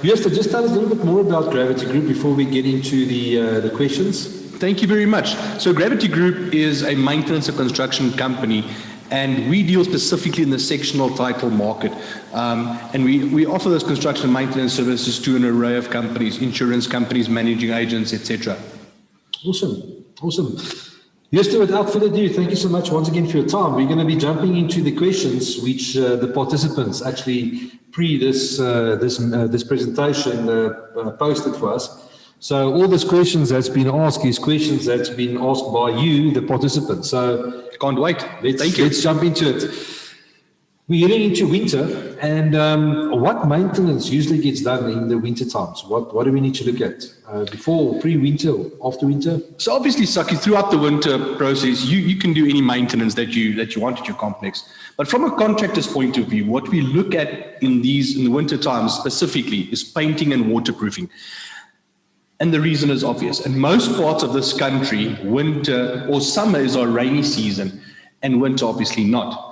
Jooste, just tell us a little bit more about Gravity Group before we get into the questions. Thank you very much. So Gravity Group is a maintenance and construction company, And we deal specifically in the sectional title market. And we offer those construction and maintenance services to an array of companies, insurance companies, managing agents, etc. Awesome. Awesome. Justin, without further ado, thank you so much once again for your time. We're going to be jumping into the questions which the participants actually this presentation posted for us. So all these questions that's been asked is questions that's been asked by you, the participants. So Can't wait. let's jump into it. We're getting into winter, and what maintenance usually gets done in the winter times? What do we need to look at before, pre-winter, after winter? So obviously, Saki, throughout the winter process, you can do any maintenance that you want at your complex. But from a contractor's point of view, what we look at in the winter times specifically is painting and waterproofing. And the reason is obvious. In most parts of this country, winter or summer is our rainy season, and winter obviously not.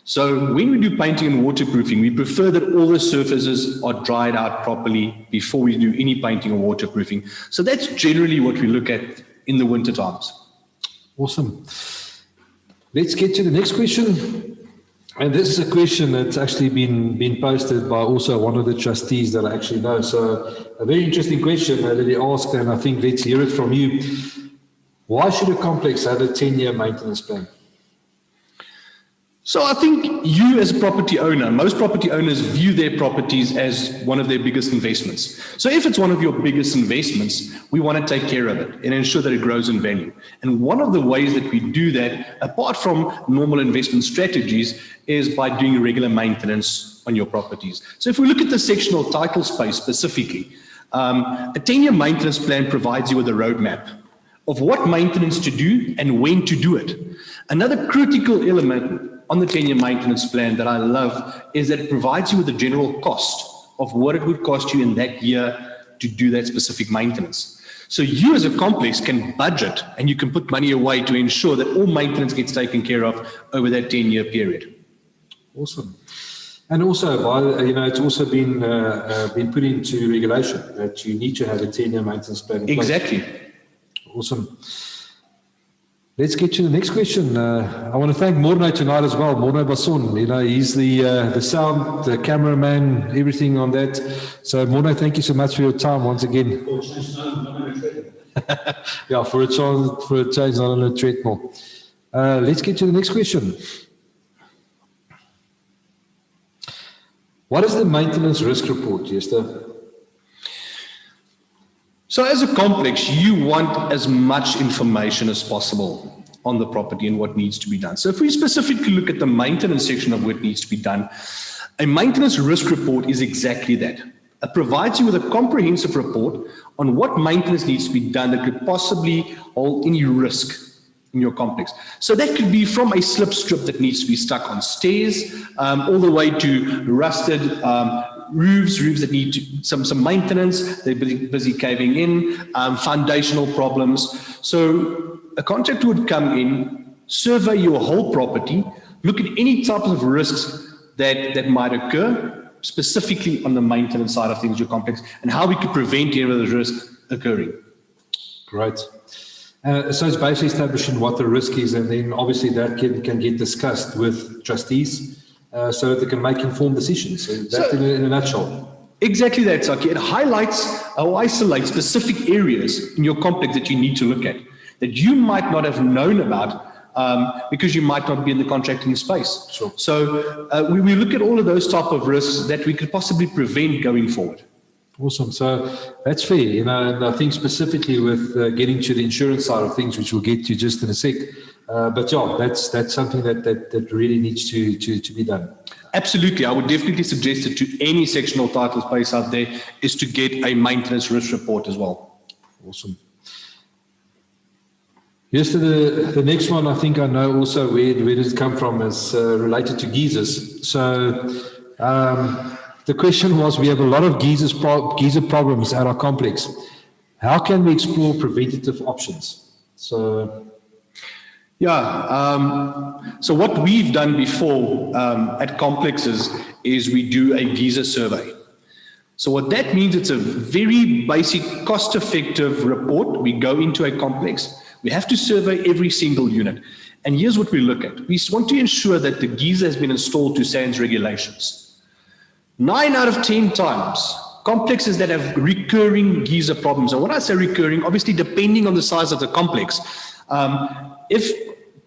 So when we do painting and waterproofing, we prefer that all the surfaces are dried out properly before we do any painting or waterproofing. So that's generally what we look at in the winter times. Awesome. Let's get to the next question. And this is a question that's actually been posted by also one of the trustees that I actually know. So a very interesting question that he asked, and I think let's hear it from you. Why should a complex have a 10-year maintenance plan? So I think you as a property owner, most property owners view their properties as one of their biggest investments. So if it's one of your biggest investments, we want to take care of it and ensure that it grows in value. And one of the ways that we do that, apart from normal investment strategies, is by doing regular maintenance on your properties. So if we look at the sectional title space specifically, a 10-year maintenance plan provides you with a roadmap of what maintenance to do and when to do it. Another critical element on the 10-year maintenance plan that I love is that it provides you with a general cost of what it would cost you in that year to do that specific maintenance. So you as a complex can budget and you can put money away to ensure that all maintenance gets taken care of over that 10-year period. Awesome. And also, it's also been put into regulation that you need to have a 10-year maintenance plan in place. Exactly. Awesome. Let's get to the next question. I want to thank Morno tonight as well. Morno Bason, he's the sound, the cameraman, everything on that. So Morno, thank you so much for your time once again. Yeah, for a change, not on a treadmill. Let's get to the next question. What is the maintenance risk report, Jester? So as a complex, you want as much information as possible on the property and what needs to be done. So if we specifically look at the maintenance section of what needs to be done, a maintenance risk report is exactly that. It provides you with a comprehensive report on what maintenance needs to be done that could possibly hold any risk in your complex. So that could be from a slip strip that needs to be stuck on stairs, all the way to rusted roofs that need some maintenance, they're busy caving in, foundational problems. So a contractor would come in, survey your whole property, look at any type of risks that might occur, specifically on the maintenance side of things, your complex, and how we could prevent any of those risks occurring. Great. So it's basically establishing what the risk is, and then obviously that can get discussed with trustees so that they can make informed decisions. So that's in a nutshell. Exactly that, Saki. It highlights or isolates specific areas in your complex that you need to look at, that you might not have known about because you might not be in the contracting space. Sure. So we look at all of those type of risks that we could possibly prevent going forward. Awesome. So that's fair, and I think specifically with getting to the insurance side of things, which we'll get to just in a sec. But yeah, that's something that really needs to be done. Absolutely. I would definitely suggest it to any sectional title space out there is to get a maintenance risk report as well. Awesome. Yes, the next one, I think I know also where does it come from, is related to geysers. So the question was, we have a lot of geyser problems at our complex. How can we explore preventative options? So what we've done before at complexes is we do a geyser survey. So what that means, it's a very basic, cost-effective report. We go into a complex. We have to survey every single unit. And here's what we look at. We want to ensure that the geyser has been installed to SANS regulations. 9 out of 10 times, complexes that have recurring geyser problems, and when I say recurring, obviously depending on the size of the complex, if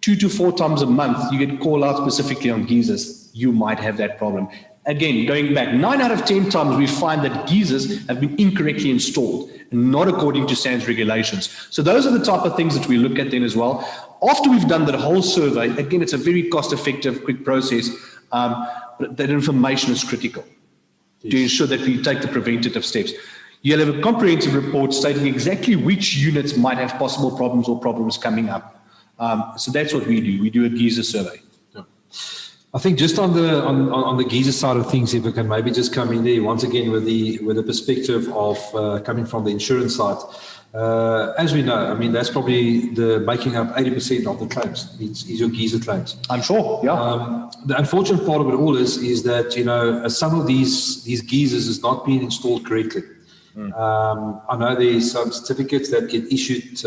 2 to 4 times a month you get call out specifically on geysers, you might have that problem. Again, going back, 9 out of 10 times we find that geysers have been incorrectly installed, not according to SANS regulations. So those are the type of things that we look at then as well. After we've done that whole survey, again, it's a very cost-effective, quick process, but that information is critical to ensure that we take the preventative steps. You'll have a comprehensive report stating exactly which units might have possible problems or problems coming up. So that's what we do. We do a geyser survey. I think just on the geyser side of things, if we can maybe just come in there once again with the perspective of coming from the insurance side. As we know, I mean, that's probably making up 80% of the claims is your geyser claims. I'm sure, yeah. The unfortunate part of it all is that, you know, some of these geysers is not being installed correctly. I know there's some certificates that get issued,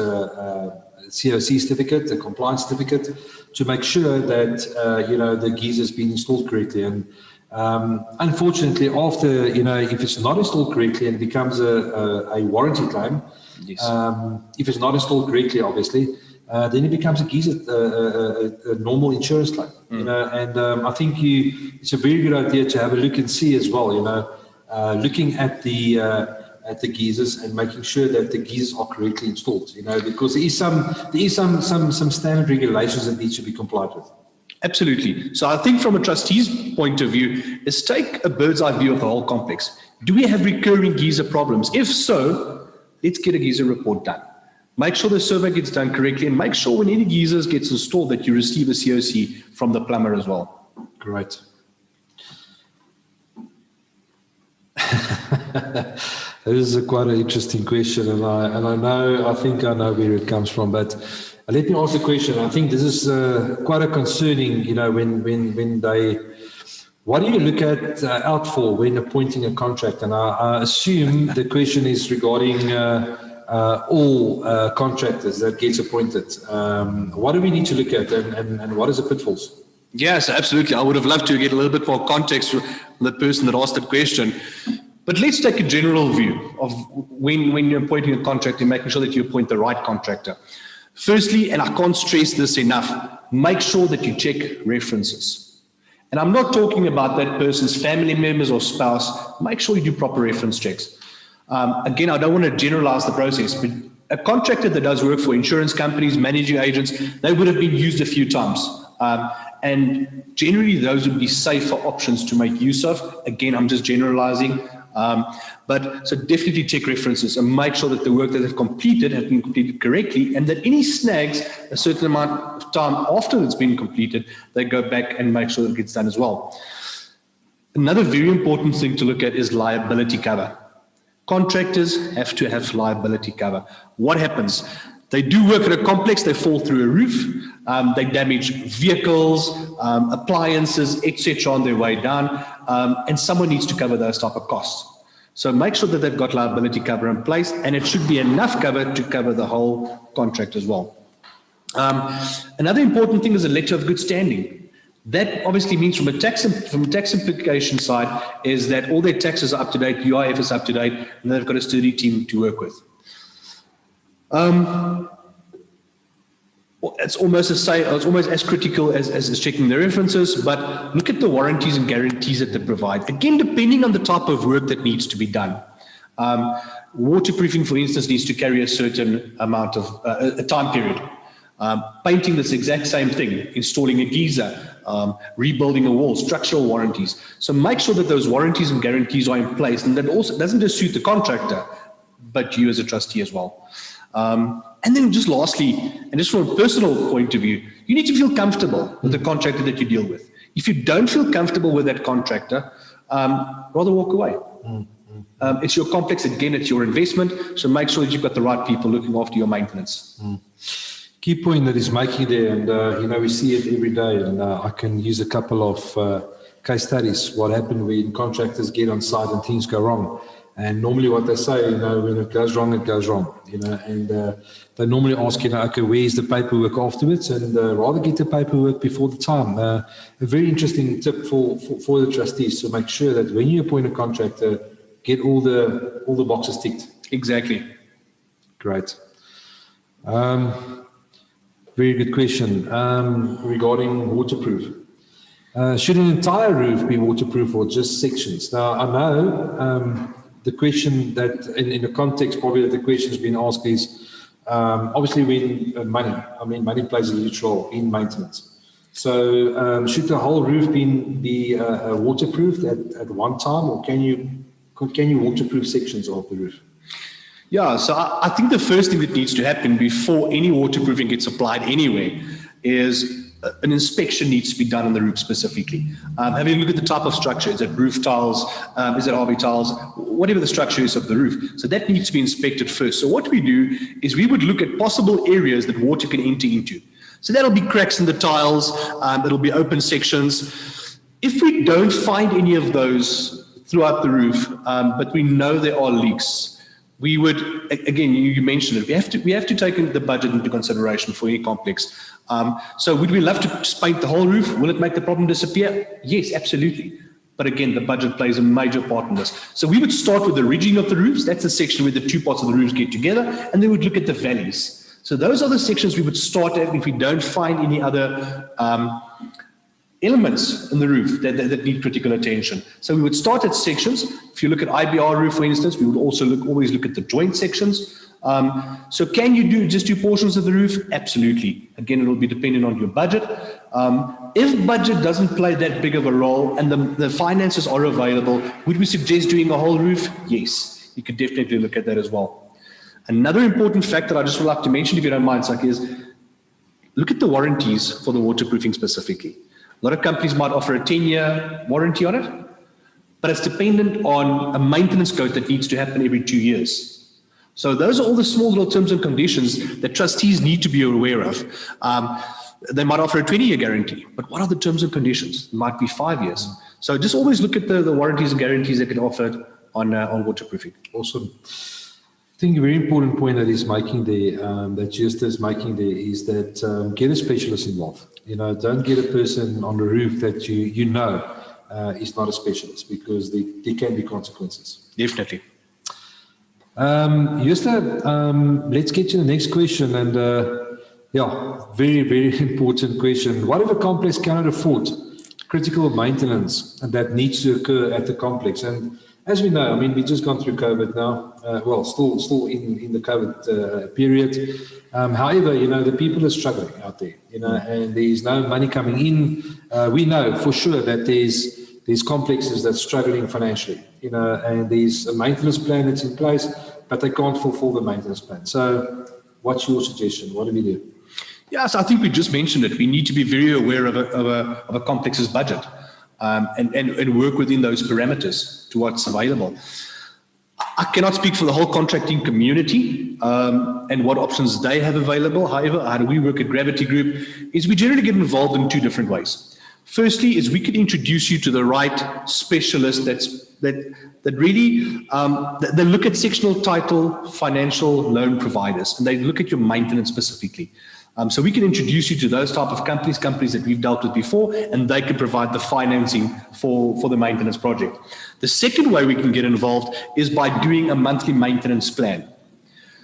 COC certificate, a compliance certificate, to make sure that, you know, the geyser has been installed correctly. And unfortunately, after, you know, if it's not installed correctly and becomes a warranty claim, yes. If it's not installed correctly, obviously, then it becomes a geyser, a normal insurance claim. You know, and I think it's a very good idea to have a look and see as well. You know, looking at the geysers and making sure that the geysers are correctly installed. You know, because there is some standard regulations that need to be complied with. Absolutely. So I think from a trustee's point of view, is take a bird's eye view of the whole complex. Do we have recurring geyser problems? If so, let's get a geyser report done. Make sure the survey gets done correctly, and make sure when any geysers gets installed that you receive a COC from the plumber as well. Great. This is quite an interesting question, and I think I know where it comes from. But let me ask a question. I think this is quite a concerning. You know, when they, what do you look at out for when appointing a contractor? And I assume the question is regarding all contractors that gets appointed. What do we need to look at, and what is the pitfalls? Yes, absolutely. I would have loved to get a little bit more context from the person that asked that question. But let's take a general view of when you're appointing a contractor, making sure that you appoint the right contractor. Firstly, and I can't stress this enough, make sure that you check references. And I'm not talking about that person's family members or spouse. Make sure you do proper reference checks. Again, I don't want to generalize the process, but a contractor that does work for insurance companies, managing agents, they would have been used a few times. And generally, those would be safer options to make use of. Again, I'm just generalizing. But so definitely check references and make sure that the work that they've completed has been completed correctly, and that any snags, a certain amount of time after it's been completed, they go back and make sure that it gets done as well. Another very important thing to look at is liability cover. Contractors have to have liability cover. What happens? They do work at a complex, they fall through a roof, they damage vehicles, appliances, etc. on their way down, and someone needs to cover those type of costs. So make sure that they've got liability cover in place, and it should be enough cover to cover the whole contract as well. Another important thing is a letter of good standing. That obviously means from a tax implication side is that all their taxes are up to date, UIF is up to date, and they've got a sturdy team to work with. It's almost as critical as checking the references, but look at the warranties and guarantees that they provide. Again, depending on the type of work that needs to be done. Waterproofing, for instance, needs to carry a certain amount of a time period. Painting, this exact same thing. Installing a geyser, rebuilding a wall, structural warranties. So make sure that those warranties and guarantees are in place, and that also doesn't just suit the contractor, but you as a trustee as well. And then just lastly, and just from a personal point of view, you need to feel comfortable with the contractor that you deal with. If you don't feel comfortable with that contractor, rather walk away. It's your complex, again, it's your investment, so make sure that you've got the right people looking after your maintenance. Key point that he's making there, and you know, we see it every day, and I can use a couple of case studies, what happened when contractors get on site and things go wrong. And normally what they say, when it goes wrong, and they normally ask, okay, where's the paperwork afterwards? And rather get the paperwork before the time. A very interesting tip for the trustees to make sure that when you appoint a contractor, get all the boxes ticked. Exactly. Great. Very good question regarding waterproof. Should an entire roof be waterproof or just sections? Now, I know the question that, in the context probably that the question has been asked is, obviously when money plays a huge role in maintenance. So should the whole roof be waterproofed at one time, or can you waterproof sections of the roof? Yeah, so I think the first thing that needs to happen before any waterproofing gets applied anywhere is an inspection needs to be done on the roof specifically. Having a look at the type of structure. Is it roof tiles? Is it RV tiles? Whatever the structure is of the roof. So that needs to be inspected first. So what we do is we would look at possible areas that water can enter into. So that'll be cracks in the tiles. It'll be open sections. If we don't find any of those throughout the roof, but we know there are leaks, we would, again, you mentioned it, we have to take the budget into consideration for any complex. So would we love to just paint the whole roof? Will it make the problem disappear? Yes, absolutely. But again, the budget plays a major part in this. So we would start with the ridging of the roofs. That's the section where the two parts of the roofs get together. And then we'd look at the valleys. So those are the sections we would start at if we don't find any other elements in the roof that need critical attention. So we would start at sections. If you look at IBR roof, for instance, we would also always look at the joint sections. So can you just do portions of the roof? Absolutely. Again, it will be dependent on your budget. If budget doesn't play that big of a role and the finances are available, would we suggest doing a whole roof? Yes, you could definitely look at that as well. Another important factor I just would like to mention, if you don't mind, Saki, is look at the warranties for the waterproofing specifically. A lot of companies might offer a 10-year warranty on it, but it's dependent on a maintenance code that needs to happen every 2 years. So those are all the small little terms and conditions that trustees need to be aware of. They might offer a 20-year guarantee, but what are the terms and conditions? It might be 5 years. So just always look at the warranties and guarantees that get offered on waterproofing. Awesome. I think a very important point that he's making there, that Justus is making there, is that get a specialist involved. Don't get a person on the roof that you know is not a specialist, because there can be consequences. Definitely. Justus, let's get to the next question. And very, very important question. What if a complex cannot afford critical maintenance that needs to occur at the complex? And as we know, we've just gone through COVID now. Still in the COVID period. However, the people are struggling out there, and there's no money coming in. We know for sure that there's complexes that's struggling financially, and there's a maintenance plan that's in place, but they can't fulfill the maintenance plan. So what's your suggestion? What do we do? Yes, I think we just mentioned it. We need to be very aware of a complex's budget. And work within those parameters to what's available. I cannot speak for the whole contracting community and what options they have available. However, how do we work at Gravity Group is we generally get involved in two different ways. Firstly, is we could introduce you to the right specialist that really they look at sectional title financial loan providers, and they look at your maintenance specifically. So we can introduce you to those type of companies that we've dealt with before, and they can provide the financing for the maintenance project. The second way we can get involved is by doing a monthly maintenance plan.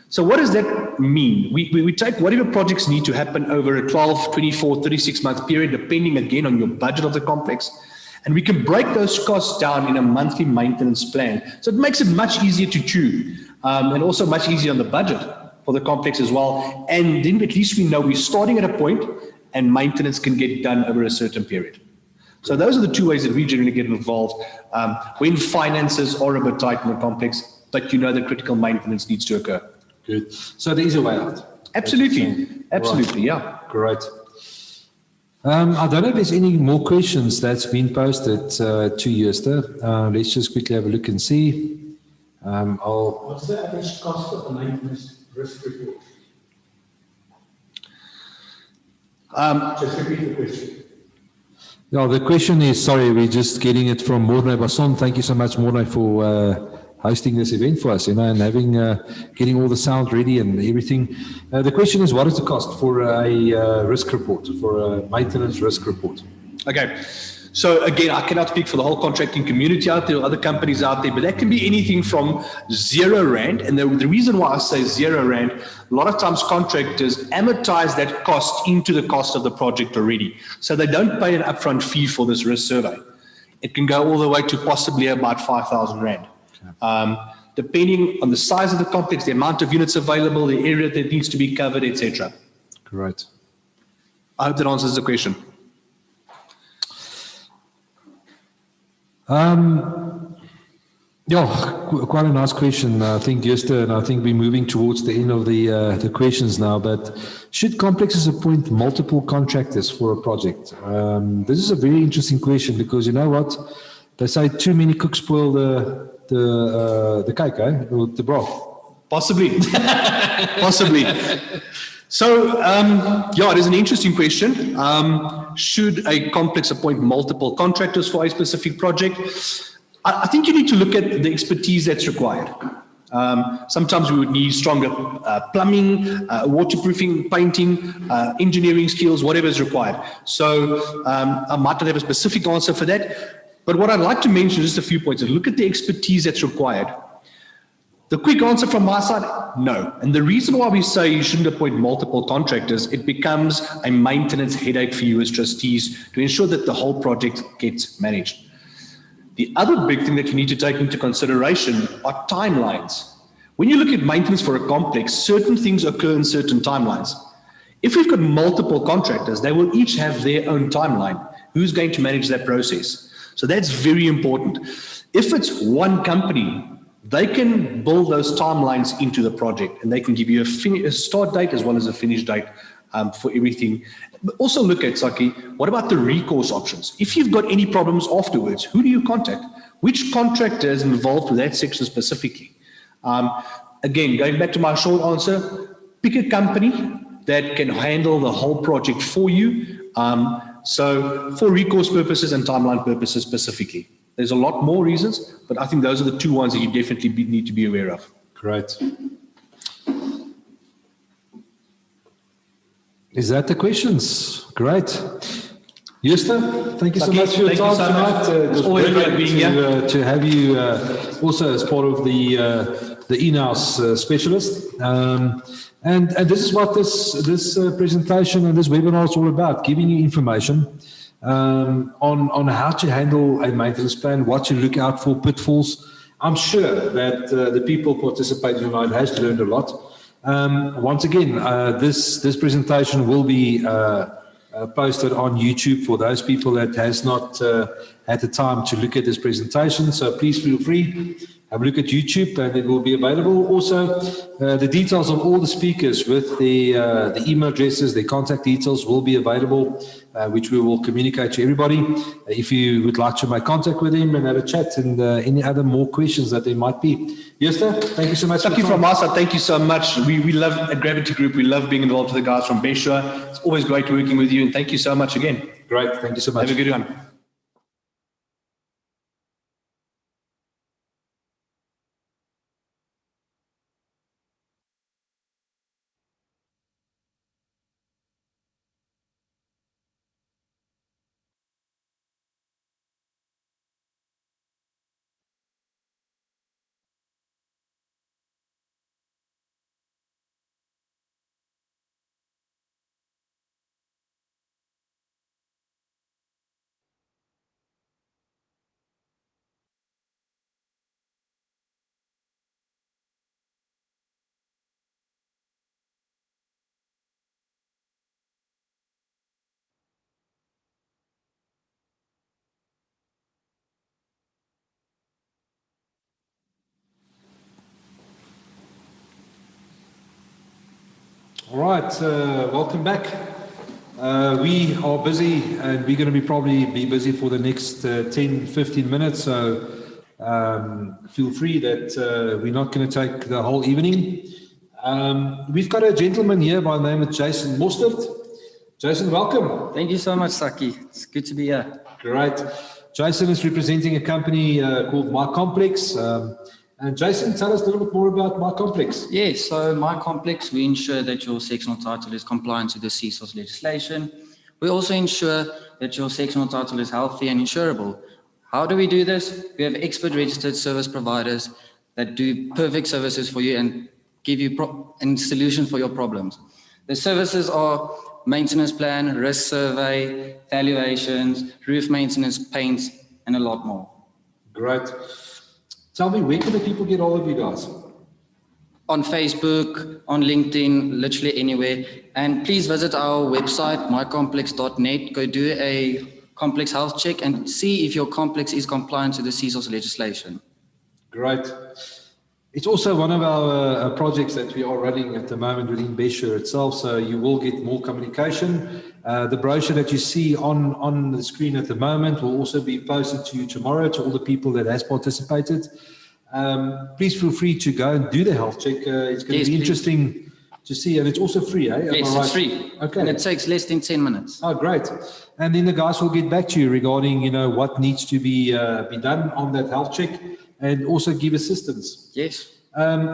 So what does that mean? We take whatever projects need to happen over a 12, 24, 36-month period, depending again on your budget of the complex, and we can break those costs down in a monthly maintenance plan. So it makes it much easier to chew, and also much easier on the budget for the complex as well. And then at least we know we're starting at a point and maintenance can get done over a certain period. So those are the two ways that we generally get involved when finances are a bit tight in the complex, but that critical maintenance needs to occur. Good. So there is a way out. Absolutely. Absolutely, right. Yeah. Great. I don't know if there's any more questions that's been posted to you, Esther. Let's just quickly have a look and see. What's the average cost of the maintenance risk report? Just repeat the question. Yeah, the question is, sorry, we're just getting it from Morne Bason. Thank you so much, Morne, for hosting this event for us, and having getting all the sound ready and everything. The question is, what is the cost for a risk report, for a maintenance risk report? Okay. So again, I cannot speak for the whole contracting community out there or other companies out there, but that can be anything from R0. And the reason why I say R0, a lot of times contractors amortize that cost into the cost of the project already. So they don't pay an upfront fee for this risk survey. It can go all the way to possibly about 5,000 Rand. Depending on the size of the complex, the amount of units available, the area that needs to be covered, etc. Great. I hope that answers the question. Yeah, quite a nice question. I think, Jester, and I think we're moving towards the end of the questions now, but should complexes appoint multiple contractors for a project? This is a very interesting question, because you know what? They say too many cooks spoil the cake, or the broth. Possibly. Possibly. So, yeah, it is an interesting question. Should a complex appoint multiple contractors for a specific project? I think you need to look at the expertise that's required. Sometimes we would need stronger plumbing, waterproofing, painting, engineering skills, whatever is required. So I might not have a specific answer for that. But what I'd like to mention, just a few points, is look at the expertise that's required. The quick answer from my side, no. And the reason why we say you shouldn't appoint multiple contractors, it becomes a maintenance headache for you as trustees to ensure that the whole project gets managed. The other big thing that you need to take into consideration are timelines. When you look at maintenance for a complex, certain things occur in certain timelines. If we've got multiple contractors, they will each have their own timeline. Who's going to manage that process? So that's very important. If it's one company, they can build those timelines into the project, and they can give you a start date as well as a finish date for everything. But also look at, Saki, what about the recourse options? If you've got any problems afterwards, who do you contact? Which contractor is involved with that section specifically? Again, going back to my short answer, pick a company that can handle the whole project for you. So for recourse purposes and timeline purposes specifically. There's a lot more reasons, but I think those are the two ones that you definitely need to be aware of. Great. Is that the questions? Great. Jester, thank you so much for your time tonight. It was always brilliant great being here. to have you also as part of the in-house specialist. And this is what this presentation and this webinar is all about, giving you information on how to handle a maintenance plan, what to look out for, pitfalls. I'm sure that the people participating tonight has learned a lot. Once again, this presentation will be posted on YouTube for those people that has not had the time to look at this presentation. So please feel free, have a look at YouTube, and it will be available. Also, the details of all the speakers with the email addresses, their contact details will be available, which we will communicate to everybody. If you would like to make contact with them and have a chat, and any other more questions that there might be. Jester, thank you so much. Thank you from us. Thank you so much. We love at Gravity Group. We love being involved with the guys from BestSure. It's always great working with you, and thank you so much again. Great. Thank you so much. Have a good one. All right, welcome back. We are busy, and we're going to probably be busy for the next 10, 15 minutes. So feel free that we're not going to take the whole evening. We've got a gentleman here by the name of Jason Mostert. Jason, welcome. Thank you so much, Saki. It's good to be here. Great. Jason is representing a company called My Complex. And Jason, tell us a little bit more about My Complex. Yes, so My Complex, we ensure that your sectional title is compliant to the CSOS legislation. We also ensure that your sectional title is healthy and insurable. How do we do this? We have expert registered service providers that do perfect services for you and give you solutions for your problems. The services are maintenance plan, risk survey, valuations, roof maintenance, paints, and a lot more. Great. Tell me, where can the people get hold of you guys? On Facebook, on LinkedIn, literally anywhere. And please visit our website, mycomplex.net. Go do a complex health check and see if your complex is compliant to the CSOS legislation. Great. It's also one of our projects that we are running at the moment within BestSure itself, so you will get more communication. The brochure that you see on the screen at the moment will also be posted to you tomorrow, to all the people that has participated. Please feel free to go and do the health check. It's going to be interesting to see, and it's also free, eh? Yes, it's free. Okay. And it takes less than 10 minutes. Oh, great. And then the guys will get back to you regarding, what needs to be done on that health check, and also give assistance. Yes.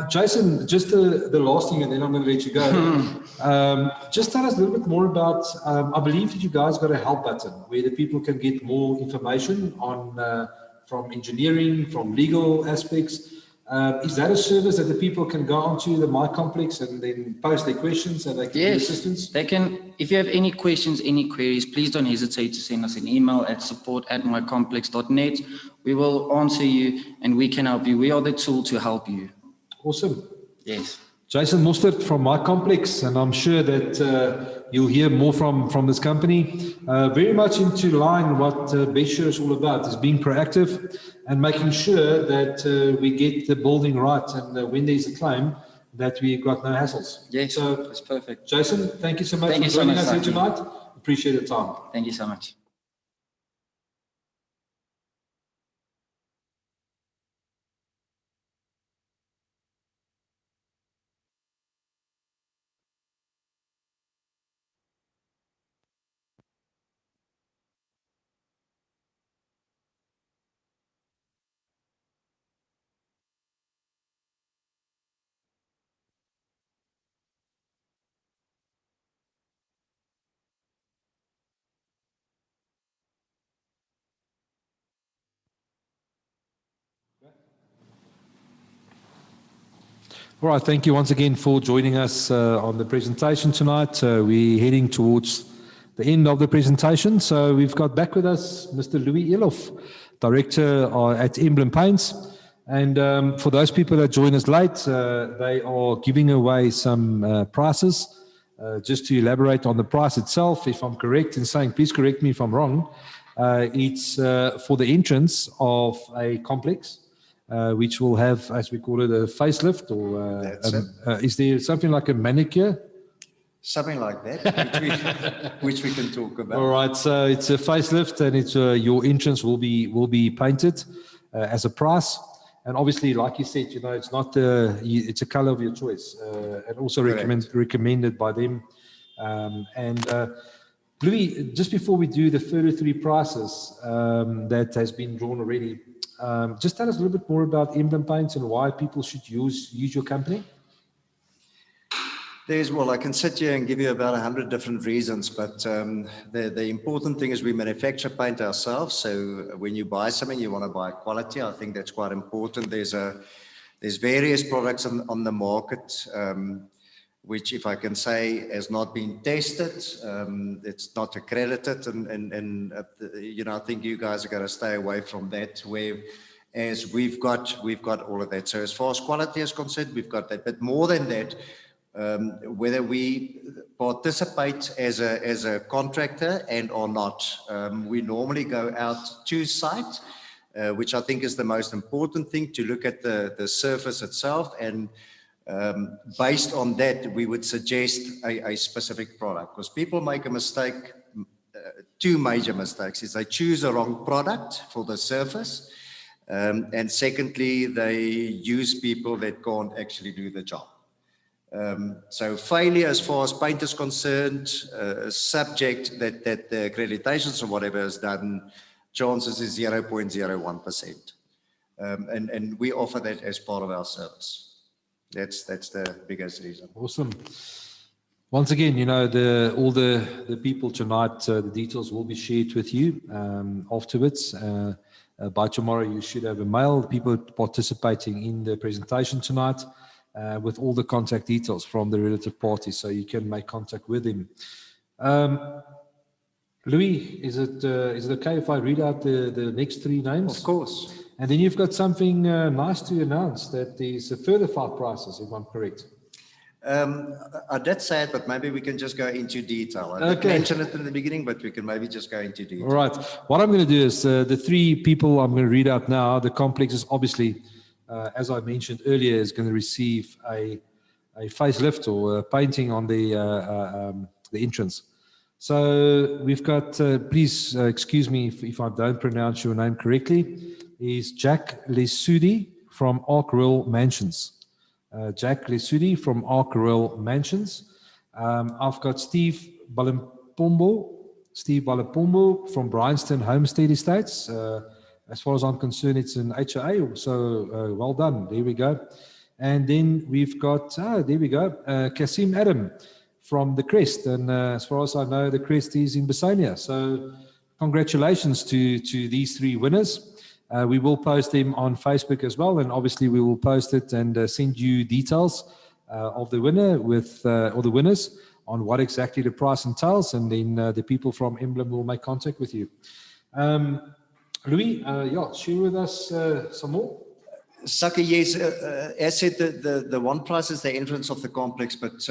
Jason, just the last thing, and then I'm going to let you go. Just tell us a little bit more about, I believe that you guys got a help button where the people can get more information on from engineering, from legal aspects. Is that a service that the people can go onto the My Complex and then post their questions and they can get assistance? They can. If you have any questions, any queries, please don't hesitate to send us an email at support@mycomplex.net. We will answer you and we can help you. We are the tool to help you. Awesome. Yes. Jason Mostert from My Complex, and I'm sure that you'll hear more from this company. Very much into line what BestSure is all about, is being proactive and making sure that we get the building right, and when there's a claim, that we got no hassles. Yes, so that's perfect. Jason, thank you so much for joining us here tonight. Appreciate the time. Thank you so much. All right, thank you once again for joining us on the presentation tonight. We're heading towards the end of the presentation. So we've got back with us Mr. Louis Eloff, Director at Emblem Paints. And for those people that join us late, they are giving away some prices. Just to elaborate on the price itself, if I'm correct in saying, please correct me if I'm wrong, it's for the entrance of a complex. Which will have, as we call it, a facelift, or is there something like a manicure? Something like that, which we can talk about. All right, so it's a facelift, and it's your entrance will be painted as a price, and obviously, like you said, it's not it's a color of your choice, and also recommended by them. Louis, just before we do the further three prices that has been drawn already. Just tell us a little bit more about Emblem Paints and why people should use your company. I can sit here and give you about 100 different reasons, but the important thing is we manufacture paint ourselves. So when you buy something, you want to buy quality. I think that's quite important. There's various products on the market, which, if I can say, has not been tested. It's not accredited, and I think you guys are going to stay away from that. Whereas we've got all of that. So as far as quality is concerned, we've got that. But more than that, whether we participate as a contractor and or not, we normally go out to site, which I think is the most important thing, to look at the surface itself, and based on that, we would suggest a specific product, because people make a mistake, two major mistakes. Is they choose the wrong product for the surface, and secondly, they use people that can't actually do the job. So failure as far as paint is concerned, subject that the accreditations or whatever is done, chances is 0.01%. And we offer that as part of our service. That's the biggest reason. Awesome. Once again, all the people tonight, the details will be shared with you afterwards. By tomorrow, you should have a mail. People participating in the presentation tonight with all the contact details from the relative parties, so you can make contact with him. Louis, is it okay if I read out the next three names? Of course. And then you've got something nice to announce, that there's a further 5 prizes, if I'm correct. I did say it, but maybe we can just go into detail. I did mention it in the beginning, but we can maybe just go into detail. All right. What I'm going to do is the 3 people I'm going to read out now, the complex is obviously, as I mentioned earlier, is going to receive a facelift or a painting on the entrance. So we've got, please excuse me if I don't pronounce your name correctly, is Jack Lesudi from Ark Royal Mansions. Jack Lesudi from Ark Royal Mansions. I've got Steve Balapombo from Bryanston Homestead Estates. As far as I'm concerned, it's an HOA, so well done. There we go. And then we've got, there we go, Kasim Adam from the Crest. And as far as I know, the Crest is in Basania. So congratulations to these 3 winners. We will post them on Facebook as well, and obviously we will post it and send you details of the winner or the winners on what exactly the price entails, and then the people from Emblem will make contact with you. Louis, share with us some more. Saka, yes, as said, the one prize is the entrance of the complex, but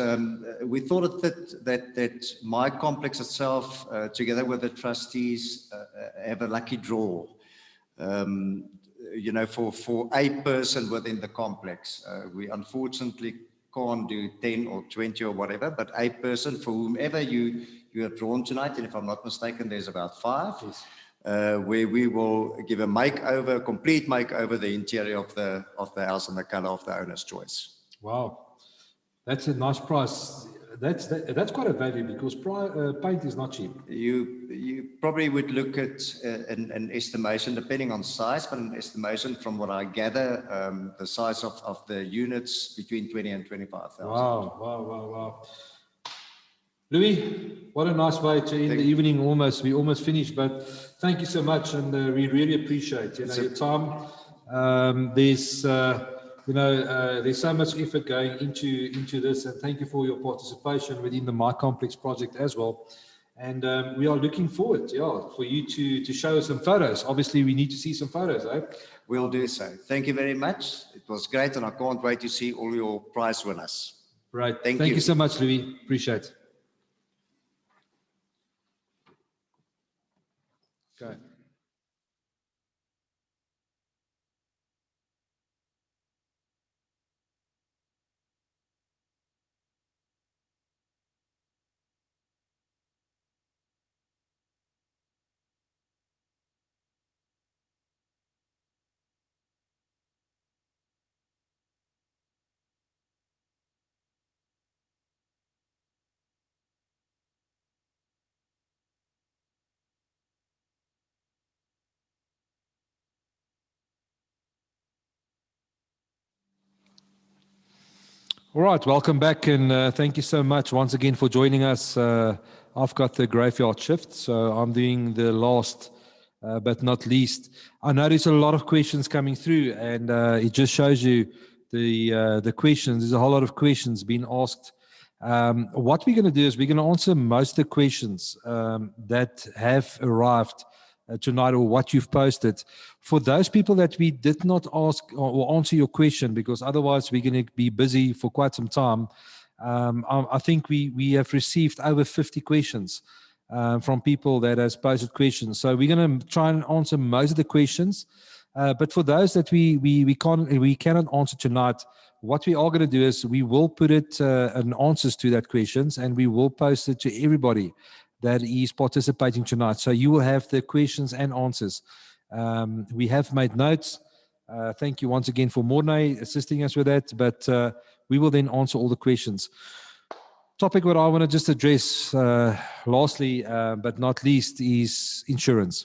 we thought it fit that my complex itself, together with the trustees, have a lucky draw. For a person within the complex. We unfortunately can't do 10 or 20 or whatever, but a person for whomever you have drawn tonight, and if I'm not mistaken, there's about 5. Yes. Where we will give a makeover, complete makeover, the interior of the house and the color of the owner's choice. Wow, that's a nice price. That's quite a value, because paint is not cheap. You probably would look at an estimation, depending on size, but an estimation from what I gather, the size of the units between 20 and 25,000. Wow. Louis, what a nice way to end the evening. We almost finished, but thank you so much, and we really appreciate your time. There's so much effort going into this, and thank you for your participation within the My Complex project as well. And we are looking forward, for you to show us some photos. Obviously, we need to see some photos, eh? We'll do so. Thank you very much. It was great, and I can't wait to see all your prize winners. Right. Thank you so much, Louis. Appreciate it. Okay. All right, welcome back, and thank you so much once again for joining us. I've got the graveyard shift, so I'm doing the last but not least. I notice a lot of questions coming through, and it just shows you the questions. There's a whole lot of questions being asked. What we're going to do is we're going to answer most of the questions that have arrived tonight, or what you've posted. For those people that we did not ask or answer your question, because otherwise we're going to be busy for quite some time, I think we have received over 50 questions from people that has posted questions. So we're going to try and answer most of the questions. But for those that we cannot answer tonight, what we are going to do is we will put it an answers to that questions, and we will post it to everybody that is participating tonight. So you will have the questions and answers. We have made notes. Thank you once again for Mornay assisting us with that, but we will then answer all the questions. Topic what I want to just address lastly, but not least, is insurance.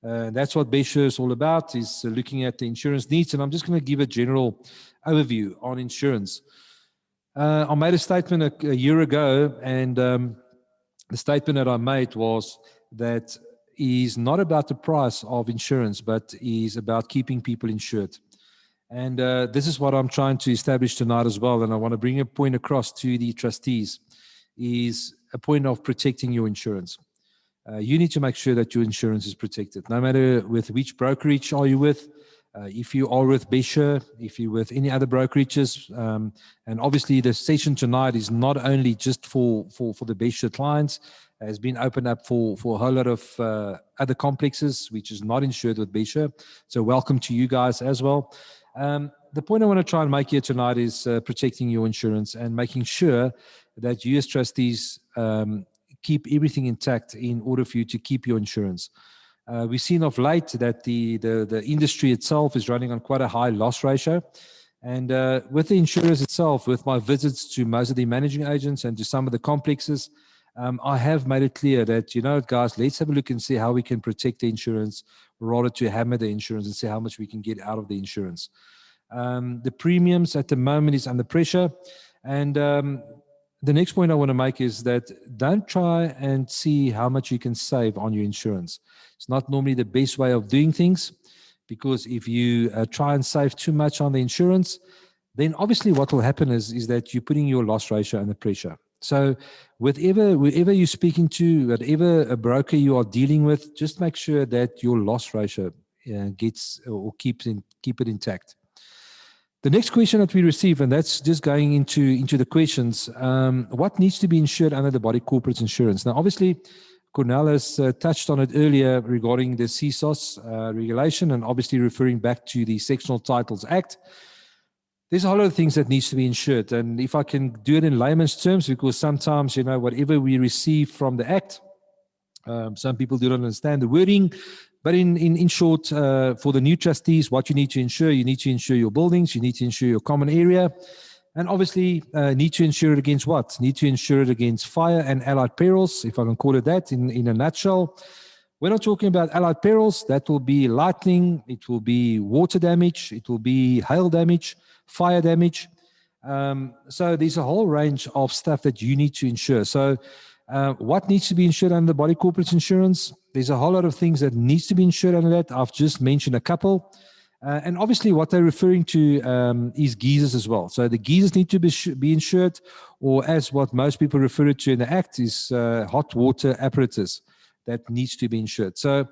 That's what BestSure is all about, is looking at the insurance needs. And I'm just going to give a general overview on insurance. I made a statement a year ago, and the statement that I made was that is not about the price of insurance, but is about keeping people insured. And this is what I'm trying to establish tonight as well. And I want to bring a point across to the trustees, is a point of protecting your insurance. You need to make sure that your insurance is protected, no matter with which brokerage are you with. If you are with BestSure, if you're with any other brokerages, and obviously the session tonight is not only just for the BestSure clients, has been opened up for a whole lot of other complexes which is not insured with BestSure. So welcome to you guys as well. The point I want to try and make here tonight is protecting your insurance and making sure that you as trustees keep everything intact in order for you to keep your insurance. We've seen of late that the industry itself is running on quite a high loss ratio. And with the insurers itself, with my visits to most of the managing agents and to some of the complexes, I have made it clear that, you know, guys, let's have a look and see how we can protect the insurance rather to hammer the insurance and see how much we can get out of the insurance. The premiums at the moment is under pressure. And the next point I want to make is that don't try and see how much you can save on your insurance. It's not normally the best way of doing things, because if you try and save too much on the insurance, then obviously what will happen is that you're putting your loss ratio under pressure. So whoever you're speaking to, whatever a broker you are dealing with, just make sure that your loss ratio gets or keep it intact. The next question that we receive, and that's just going into the questions, what needs to be insured under the body corporate insurance? Now, obviously, Cornel has touched on it earlier regarding the CSOS regulation, and obviously referring back to the Sectional Titles Act. There's a whole lot of things that needs to be insured, and if I can do it in layman's terms, because sometimes, you know, whatever we receive from the Act, some people do not understand the wording. But in short, for the new trustees, what you need to insure your buildings, you need to insure your common area, and obviously need to insure it against what? Need to insure it against fire and allied perils, if I can call it that in a nutshell. We're not talking about allied perils. That will be lightning, it will be water damage, it will be hail damage, fire damage. So there's a whole range of stuff that you need to insure. So what needs to be insured under body corporate insurance? There's a whole lot of things that needs to be insured under that. I've just mentioned a couple. And obviously what they're referring to is geysers as well. So the geysers need to be insured, or as what most people refer it to in the Act is hot water apparatus that needs to be insured. So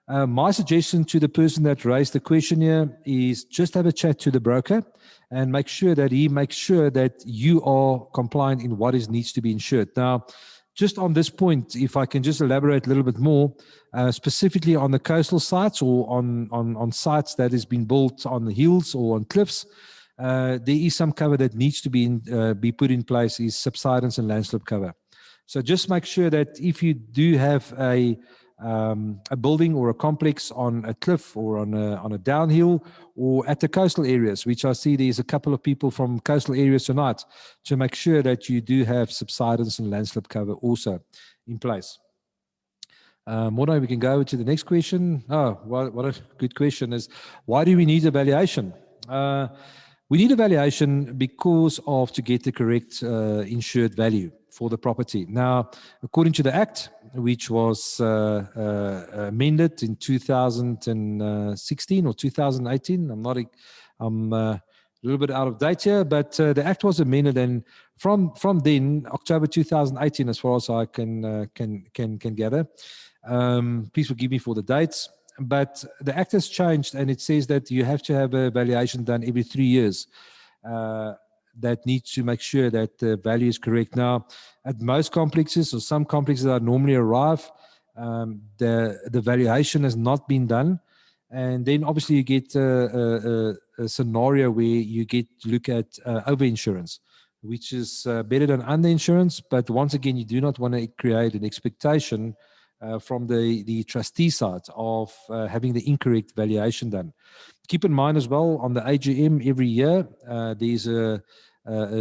my suggestion to the person that raised the question here is just have a chat to the broker and make sure that he makes sure that you are compliant in what needs to be insured. Now, just on this point, if I can just elaborate a little bit more, specifically on the coastal sites or on sites that has been built on the hills or on cliffs, there is some cover that needs to be put in place, is subsidence and landslip cover. So just make sure that if you do have a building or a complex on a cliff or on a downhill or at the coastal areas, which I see there's a couple of people from coastal areas tonight, to make sure that you do have subsidence and landslip cover also in place. Morna, we can go to the next question. Oh, what a good question is, why do we need evaluation? We need evaluation because of to get the correct insured value for the property. Now, according to the Act, which was amended in 2016 or 2018, I'm a little bit out of date here, but the Act was amended, and from then, October 2018, as far as I can gather. Please forgive me for the dates. But the Act has changed, and it says that you have to have a valuation done every 3 years. That needs to make sure that the value is correct. Now, at most complexes, or some complexes that normally arrive, the valuation has not been done. And then obviously you get a scenario where you get to look at overinsurance, which is better than underinsurance. But once again, you do not want to create an expectation from the trustee side of having the incorrect valuation done. Keep in mind as well, on the AGM every year, there's a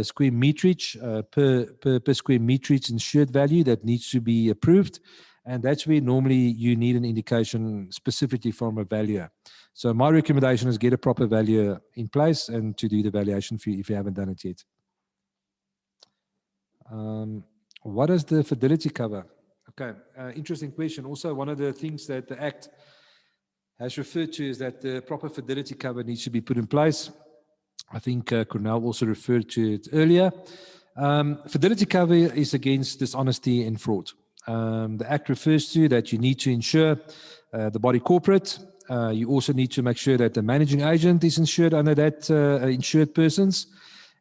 square meterage per square meterage insured value that needs to be approved. And that's where normally you need an indication specifically from a valuer. So my recommendation is get a proper valuer in place and to do the valuation for you if you haven't done it yet. What is the fidelity cover? Okay, interesting question. Also, one of the things that the Act has referred to is that the proper fidelity cover needs to be put in place. I think Cornell also referred to it earlier. Fidelity cover is against dishonesty and fraud. The Act refers to that you need to insure the body corporate. You also need to make sure that the managing agent is insured under that insured persons.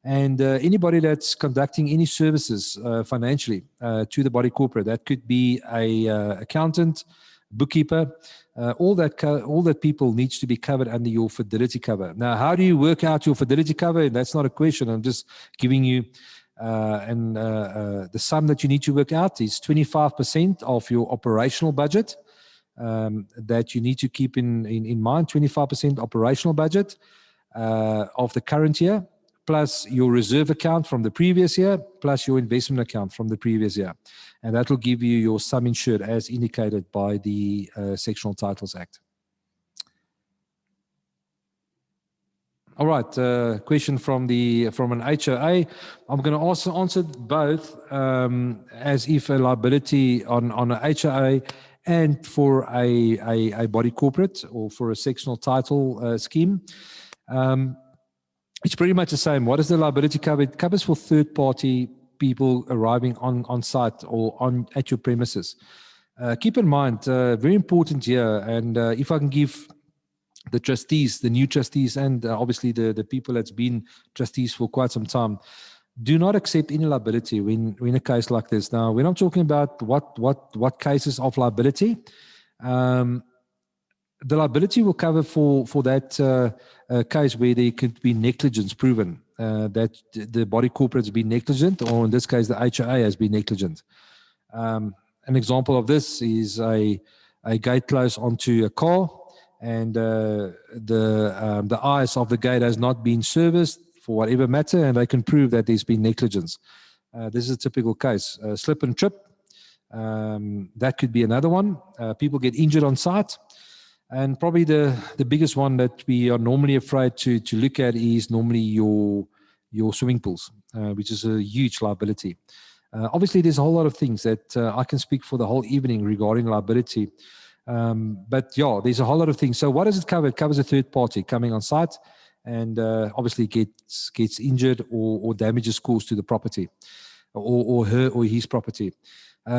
And anybody that's conducting any services financially to the body corporate, that could be a accountant, bookkeeper, all that people needs to be covered under your fidelity cover. Now, how do you work out your fidelity cover? That's not a question. I'm just giving you the sum that you need to work out is 25% of your operational budget that you need to keep in mind. 25% operational budget of the current year, plus your reserve account from the previous year, plus your investment account from the previous year. And that will give you your sum insured as indicated by the Sectional Titles Act. All right, question from an HOA. I'm going to answer both as if a liability on a HOA and for a body corporate or for a sectional title scheme. It's pretty much the same. What is the liability cover? It covers for third-party people arriving on site or at your premises. Keep in mind, very important here, and if I can give the trustees, the new trustees, and obviously the people that's been trustees for quite some time, do not accept any liability when a case like this. Now, when I'm talking about what cases of liability, the liability will cover for that case where there could be negligence proven, that the body corporate has been negligent, or in this case, the HOA has been negligent. An example of this is a gate close onto a car, and the eyes of the gate has not been serviced for whatever matter, and they can prove that there's been negligence. This is a typical case. Slip and trip, that could be another one. People get injured on site. And probably the biggest one that we are normally afraid to look at is normally your swimming pools, which is a huge liability. Obviously, there's a whole lot of things that I can speak for the whole evening regarding liability. But yeah, there's a whole lot of things. So what does it cover? It covers a third party coming on site and obviously gets injured or damages caused to the property or her or his property.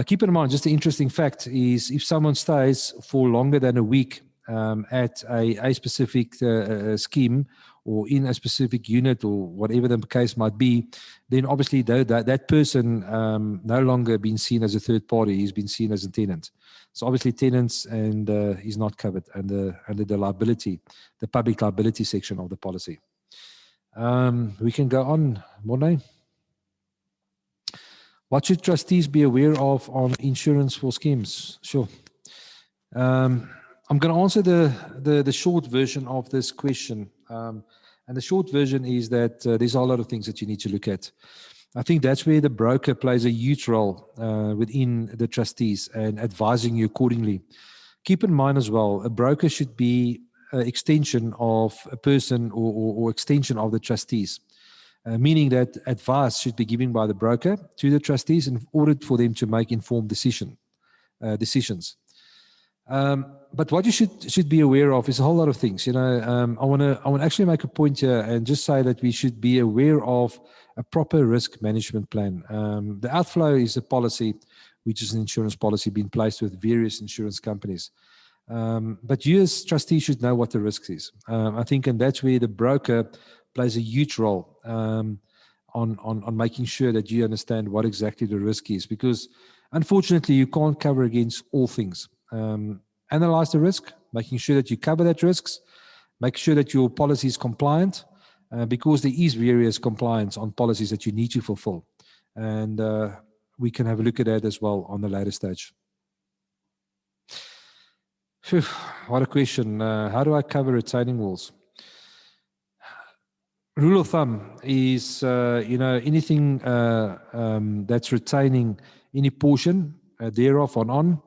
Keep in mind, just the interesting fact is if someone stays for longer than a week at a specific scheme or in a specific unit or whatever the case might be, then obviously that person no longer been seen as a third party, he's been seen as a tenant. So obviously tenants and he's not covered under the liability, the public liability section of the policy. We can go on, Morne. What should trustees be aware of on insurance for schemes? Sure. I'm going to answer the short version of this question. And the short version is that there's a lot of things that you need to look at. I think that's where the broker plays a huge role within the trustees and advising you accordingly. Keep in mind as well, a broker should be an extension of a person or extension of the trustees. Meaning that advice should be given by the broker to the trustees in order for them to make informed decisions. But what you should be aware of is a whole lot of things. You know, I want to actually make a point here and just say that we should be aware of a proper risk management plan. The outflow is a policy, which is an insurance policy being placed with various insurance companies. But you as trustees should know what the risk is. I think, and that's where the broker plays a huge role on making sure that you understand what exactly the risk is, because unfortunately you can't cover against all things. Analyze the risk, making sure that you cover that risks, make sure that your policy is compliant, because there is various compliance on policies that you need to fulfill. And we can have a look at that as well on the later stage. Phew, what a question. How do I cover retaining walls? Rule of thumb is, anything that's retaining any portion thereof on,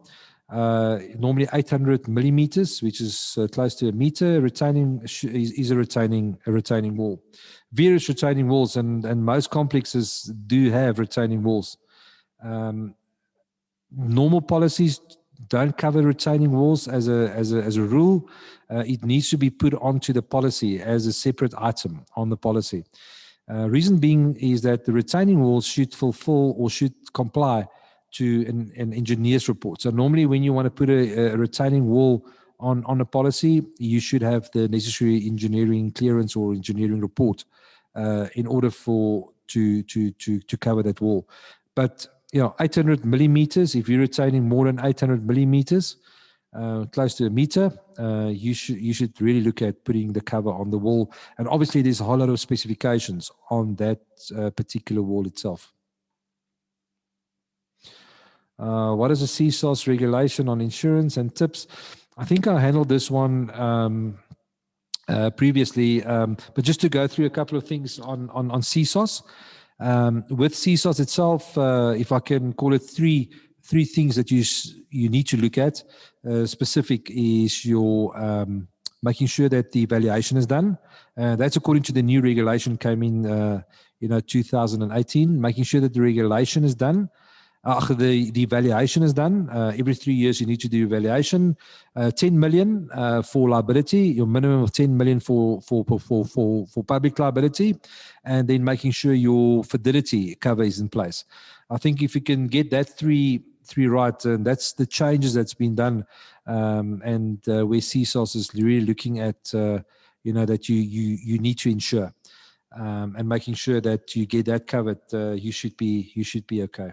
normally 800 millimeters, which is close to a meter. Retaining is a retaining wall. Various retaining walls, and most complexes do have retaining walls. Normal policies don't cover retaining walls as a rule. It needs to be put onto the policy as a separate item on the policy. Reason being is that the retaining walls should fulfill or should comply to an engineer's report. So normally when you want to put a retaining wall on a policy, you should have the necessary engineering clearance or engineering report in order to cover that wall. But 800 millimeters, if you're retaining more than 800 millimeters, close to a meter, you should really look at putting the cover on the wall. And obviously there's a whole lot of specifications on that particular wall itself. What is the CSOS regulation on insurance and tips? I think I handled this one previously, but just to go through a couple of things on CSOS. With CSOS itself, if I can call it three things that you need to look at. Specific is your making sure that the evaluation is done. That's according to the new regulation came in 2018. Making sure that the regulation is done. The evaluation is done. Every 3 years you need to do evaluation. 10 million for liability, your minimum of 10 million for public liability, and then making sure your fidelity cover is in place. I think if you can get that three right, and that's the changes that's been done, and where CSOS is really looking at that you need to ensure, and making sure that you get that covered, you should be okay.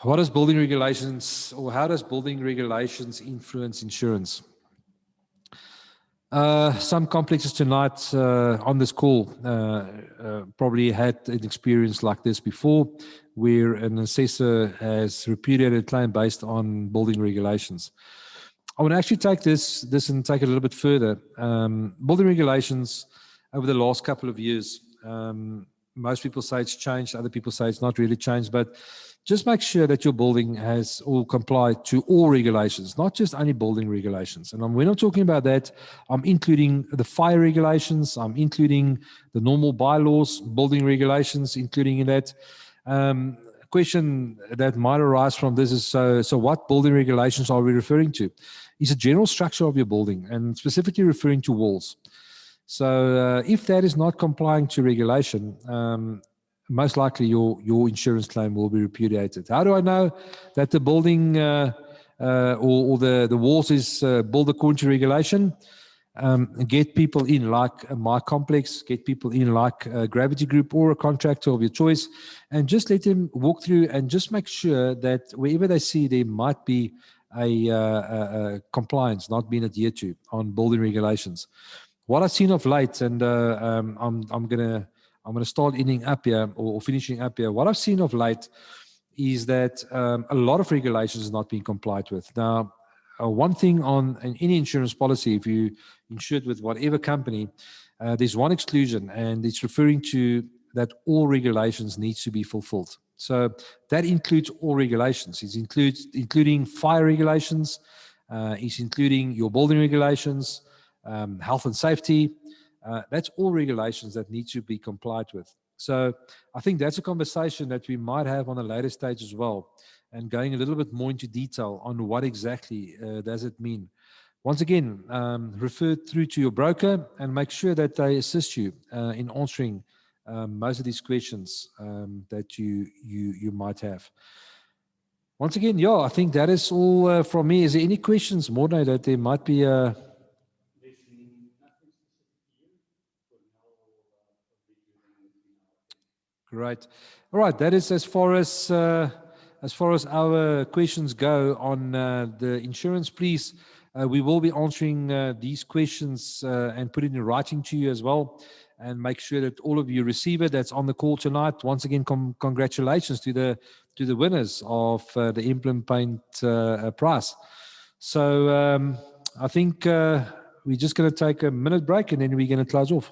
What is building regulations, or how does building regulations influence insurance? Some complexes tonight on this call probably had an experience like this before, where an assessor has repudiated a claim based on building regulations. I want to actually take this and take it a little bit further. Building regulations over the last couple of years, most people say it's changed, other people say it's not really changed, but just make sure that your building has all complied to all regulations, not just only building regulations. And when I'm talking about that, I'm including the fire regulations, I'm including the normal bylaws, building regulations, including in that. A question that might arise from this is, so what building regulations are we referring to? It's a general structure of your building, and specifically referring to walls. So if that is not complying to regulation, most likely your insurance claim will be repudiated. How do I know that the building or the walls is built according to regulation? Get people in like my complex, get people in like a Gravity Group or a contractor of your choice, and just let them walk through and just make sure that wherever they see there might be a compliance not being adhered to on building regulations. What I've seen of late, and I'm gonna start ending up here or finishing up here. What I've seen of late is that a lot of regulations is not being complied with. Now, one thing on any insurance policy, if you insured with whatever company, there's one exclusion, and it's referring to that all regulations needs to be fulfilled. So that includes all regulations. It includes including fire regulations. It's including your building regulations. Health and safety, that's all regulations that need to be complied with. So I think that's a conversation that we might have on a later stage as well, and going a little bit more into detail on what exactly does it mean. Once again, refer through to your broker and make sure that they assist you in answering most of these questions that you might have. Once again, yeah, I think that is all from me. Is there any questions, Morne, that there might be Great. All right. That is as far as our questions go on the insurance. Please, we will be answering these questions and put it in writing to you as well, and make sure that all of you receive it. That's on the call tonight. Once again, congratulations to the winners of the Emblem Paint prize. So I think we're just going to take a minute break, and then we're going to close off.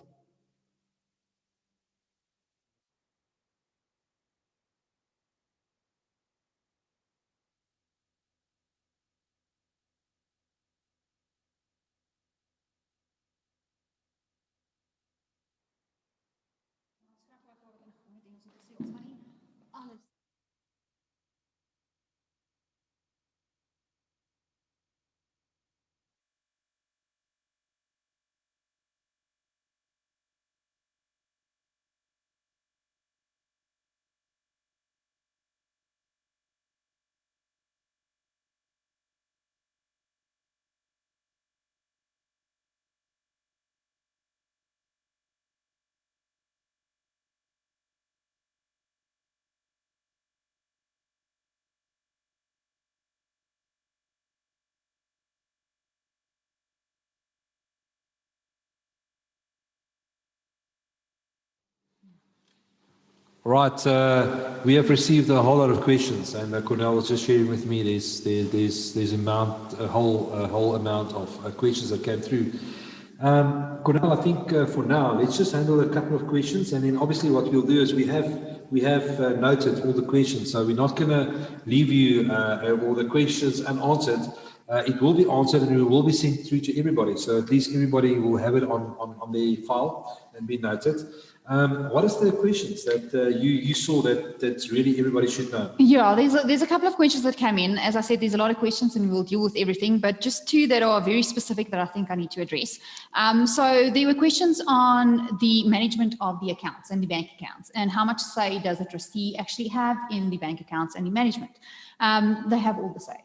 Right, we have received a whole lot of questions, and Cornell was just sharing with me there's a whole amount of questions that came through. Cornell, I think for now let's just handle a couple of questions, and then obviously what we'll do is we have noted all the questions, so we're not going to leave you all the questions unanswered. It will be answered and it will be sent through to everybody, so at least everybody will have it on their file and be noted. What is the questions that you saw that really everybody should know? Yeah, there's a couple of questions that came in. As I said, there's a lot of questions and we'll deal with everything, but just two that are very specific that I think I need to address. So there were questions on the management of the accounts and the bank accounts, and how much say does a trustee actually have in the bank accounts and the management. They have all the say.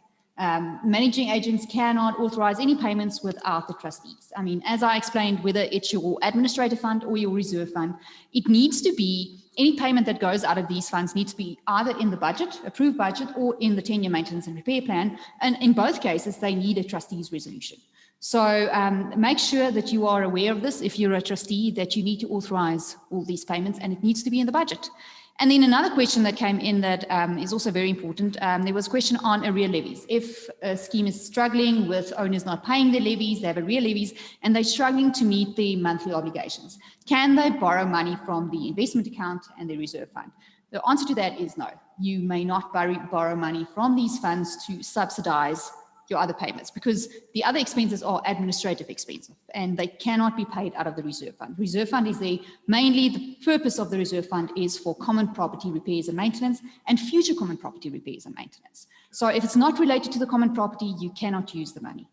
Managing agents cannot authorize any payments without the trustees. I mean, as I explained, whether it's your administrative fund or your reserve fund, it needs to be, any payment that goes out of these funds needs to be either in the budget, approved budget, or in the 10-year maintenance and repair plan. And in both cases, they need a trustee's resolution. So make sure that you are aware of this if you're a trustee, that you need to authorize all these payments and it needs to be in the budget. And then another question that came in that is also very important, there was a question on arrear levies. If a scheme is struggling with owners not paying their levies, they have arrear levies, and they're struggling to meet their monthly obligations, can they borrow money from the investment account and the reserve fund? The answer to that is no. You may not borrow money from these funds to subsidize your other payments, because the other expenses are administrative expenses and they cannot be paid out of the reserve fund. Reserve fund is there, mainly the purpose of the reserve fund is for common property repairs and maintenance and future common property repairs and maintenance. So if it's not related to the common property, you cannot use the money.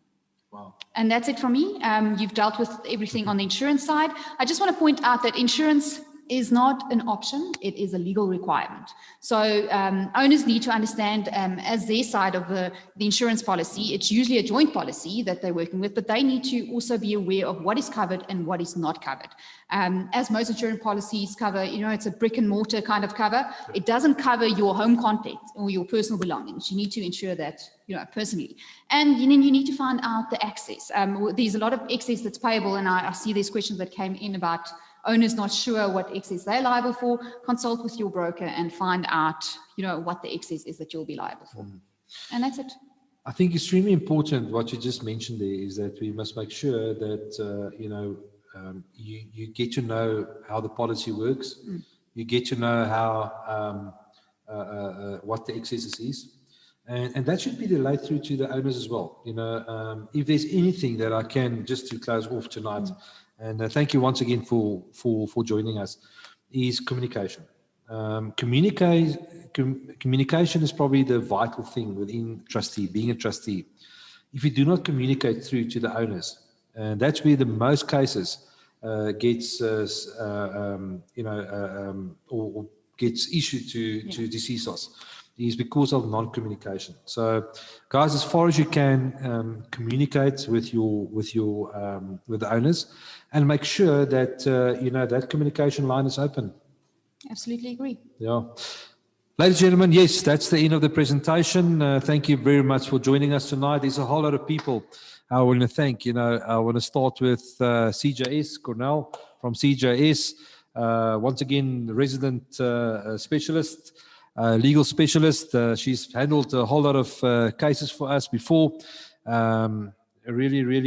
Wow. And that's it from me. You've dealt with everything on the insurance side. I just want to point out that insurance is not an option, it is a legal requirement. So owners need to understand as their side of the insurance policy, it's usually a joint policy that they're working with, but they need to also be aware of what is covered and what is not covered. As most insurance policies cover, it's a brick and mortar kind of cover. It doesn't cover your home contents or your personal belongings. You need to ensure that, personally. And then you need to find out the excess. There's a lot of excess that's payable, and I see these questions that came in about owners not sure what excess they're liable for. Consult with your broker and find out, what the excess is that you'll be liable for. And that's it. I think extremely important what you just mentioned there is that we must make sure that, you get to know how the policy works. You get to know how, what the excess is. And that should be relayed through to the owners as well. If there's anything that I can, just to close off tonight, and thank you once again for joining us, is communication. Communication is probably the vital thing within being a trustee. If you do not communicate through to the owners, and that's where the most cases gets issued to deceasors, is because of non-communication. So, guys, as far as you can, communicate with the owners, and make sure that that communication line is open. Absolutely agree. Yeah. Ladies and gentlemen, yes, that's the end of the presentation. Thank you very much for joining us tonight. There's a whole lot of people I want to thank. I want to start with CJS, Cornell from CJS. Once again, resident specialist, legal specialist. She's handled a whole lot of cases for us before. Really, we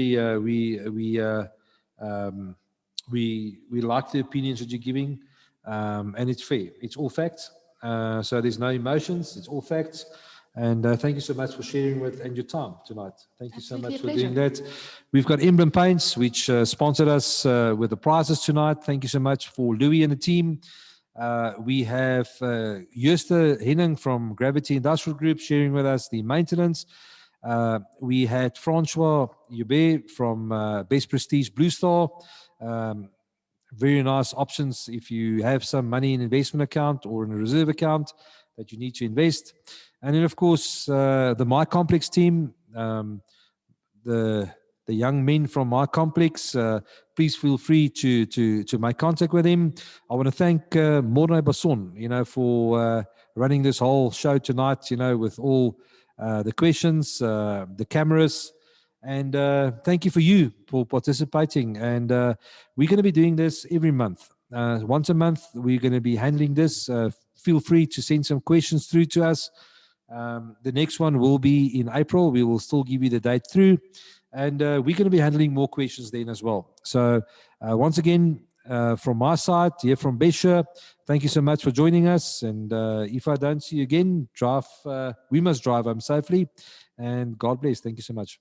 like the opinions that you're giving, and it's fair. It's all facts. So there's no emotions. It's all facts. And thank you so much for sharing and your time tonight. Thank you so much for doing that. We've got Emblem Paints, which sponsored us with the prizes tonight. Thank you so much for Louis and the team. We have Jooste Henning from Gravity Industrial Group sharing with us the maintenance. We had Francois Joubert from Best Prestige Blue Star. Very nice options if you have some money in an investment account or in a reserve account that you need to invest. And then, of course, the My Complex team, the young men from My Complex, please feel free to make contact with him. I want to thank Morne Basson, for running this whole show tonight, with all the questions, the cameras. And thank you for participating. And we're going to be doing this every month. Once a month, we're going to be handling this. Feel free to send some questions through to us. The next one will be in April. We will still give you the date through. And we're going to be handling more questions then as well. So once again, from my side, here from BestSure, thank you so much for joining us. And if I don't see you again, we must drive home safely. And God bless. Thank you so much.